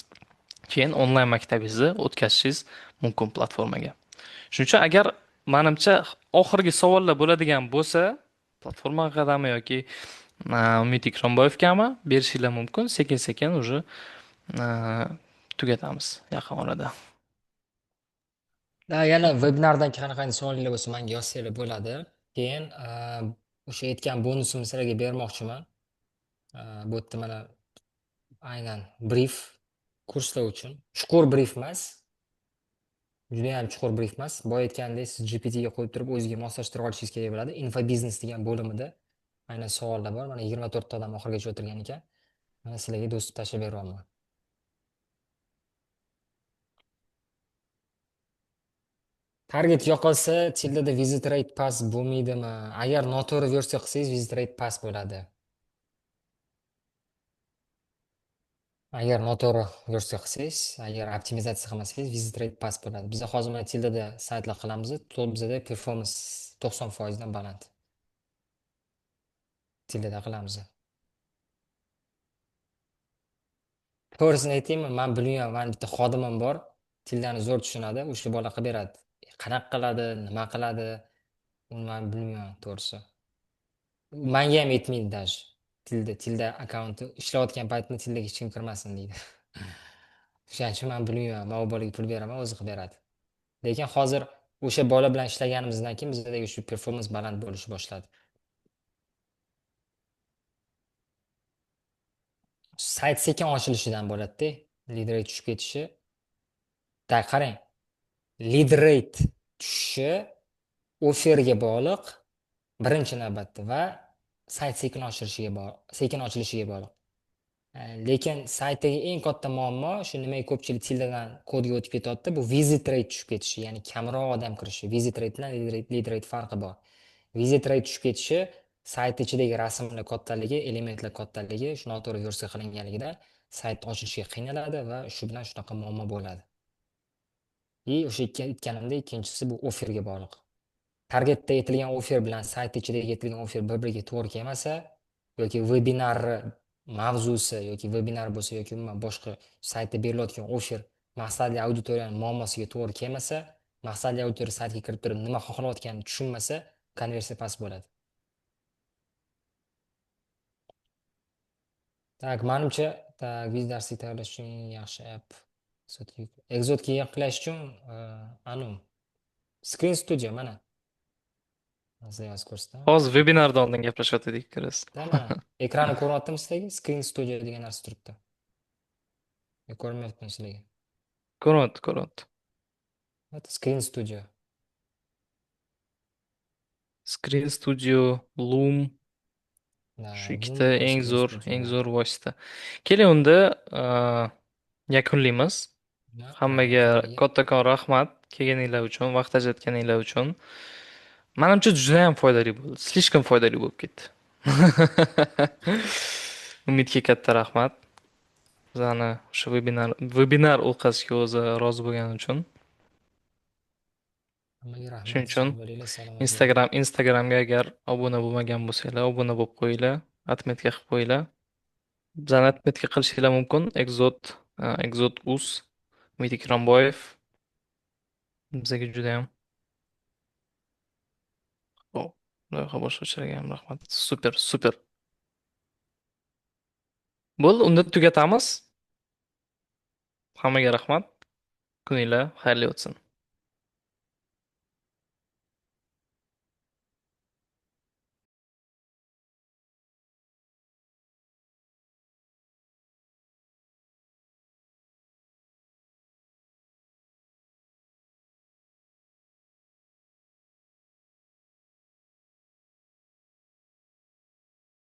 Keyin onlayn maktabingizni o'tkazishingiz mumkin platformaga. Shuning uchun agar menimcha oxirgi savollar bo'ladigan bo'lsa, platforma haqidami yoki Umid Ikromboyevgami berishinglar mumkin. Sekin-sekin уже tugatamiz yaqin orada. Yana vebinardan qanaqangi savolinglar bo'lsa, menga yozsanglar bo'ladi. Keyin o'sha aytgan bonusimni sizlarga bermoqchiman. Bu yerda mana aynan brief kurslar uchun. Chuqur brief emas. Juda ham chuqur brief emas. Boya aytgandek, siz GPT ga qo'yib turib o'zingizga moslashtirib olishingiz kerak bo'ladi. Infobiznes degan bo'limida aynan savollar bor. Mana 24 ta odam oxirigacha o'tirgan ekan. Mana sizlarga do'st tashlab beryapman. Target yo'qolsa, tildada visit rate past bo'lmaydimi? Agar noto'g'ri versiya qilsangiz, visit rate past bo'ladi. Agar noto'g'ri versiya qilsangiz, agar optimizatsiya qilmasangiz, visit rate past bo'ladi. Biz hozir mana tildada saytlar qilamiz, bizada performance 90% dan baland. Tildada qilamiz. To'g'risini aytaymi, men bilmayman, men bitta xodimim bor, tildani zo'r tushunadi, o'sha bola qilib beradi. Qanaqa qiladi, nima qiladi, uni men bilmayman to'g'risi. Menga ham aytmaydi даже. Tilda akkaunti ishlayotgan paytda tildaga hech kim kirmasin deydi. O'shaning uchun men bilmayman, men u bolaga pul beraman, o'zi qilib beradi. Lekin hozir o'sha bola bilan ishlaganimizdan keyin bizdagi shu performans baland bo'lishni boshladi. sayt sekin ochilishidan bo'ladida. Lead rate tushib ketishi. Qarang. Lead rate tushishi offerga bog'liq birinchi navbatda va sayt sekin ochilishiga bog'liq. Lekin saytdagi eng katta muammo shu nimaga ko'pchilik tildadan kodga o'tib ketyapti, bu visit rate tushib ketishi, ya'ni kamroq odam kirishi. Visit rate bilan lead rate farqi bor. Visit rate tushib ketishi sayt ichidagi rasmlar kattaligi, elementlar kattaligi shu noto'g'ri versiya qilinganligida sayt ochilishiga qiynaladi va shu bilan shunaqa muammo bo'ladi. O'sha aytganimdek, ikkinchisi bu offerga bog'liq. Targetda aytilgan offer bilan sayt ichidagi aytilgan offer bir-biriga to'g'ri kelmasa yoki webinar mavzusi yoki webinar bo'lsa yoki umuman boshqa saytda berilayotgan offer maqsadli auditoriyaning muammosiga to'g'ri kelmasa, maqsadli auditoriya saytga kirib turib nima xohlayotganini tushunmasa, konversiya past bo'ladi. Tak, menimcha, video darslik tayyorlash uchun eng yaxshi app. Exotga yaqilash uchun Screen Studio mana. Yozib ko'rsataman. Hozir vebinardan oldin gaplashayotgandik, Chris. Mana ekranni ko'ryaptimi sizlarga? Screen Studio degan narsa turibdi. Ko'rinmayaptimi sizlarga? Ko'ryapti. Screen Studio. Screen Studio, Loom, shu ikkita eng zo'r vosita. Keling unda yakunlaymiz. Hammaga kattakon rahmat kelganinglar uchun, vaqt ajratganinglar uchun. Menimcha juda ham foydali bo'ldi. Slishkam foydali bo'lib ketdi. Umidga katta rahmat. Bizani o'sha webinar o'tkazishga o'zi rozi bo'lgani uchun. Hammaga rahmat. Shuning uchun Instagramga agar obuna bo'lmagan bo'lsanglar, obuna bo'lib qo'yinglar, atmetga qilib qo'yinglar. Bizani atmetga qilishinglar mumkin. Exot.uz Umid Ikramboyev bizga juda ham loyiha boshlovchilariga ham rahmat. Super. Bo'ldi, unda tugatamiz. Hammaga rahmat. Kuninglar xayrli o'tsin.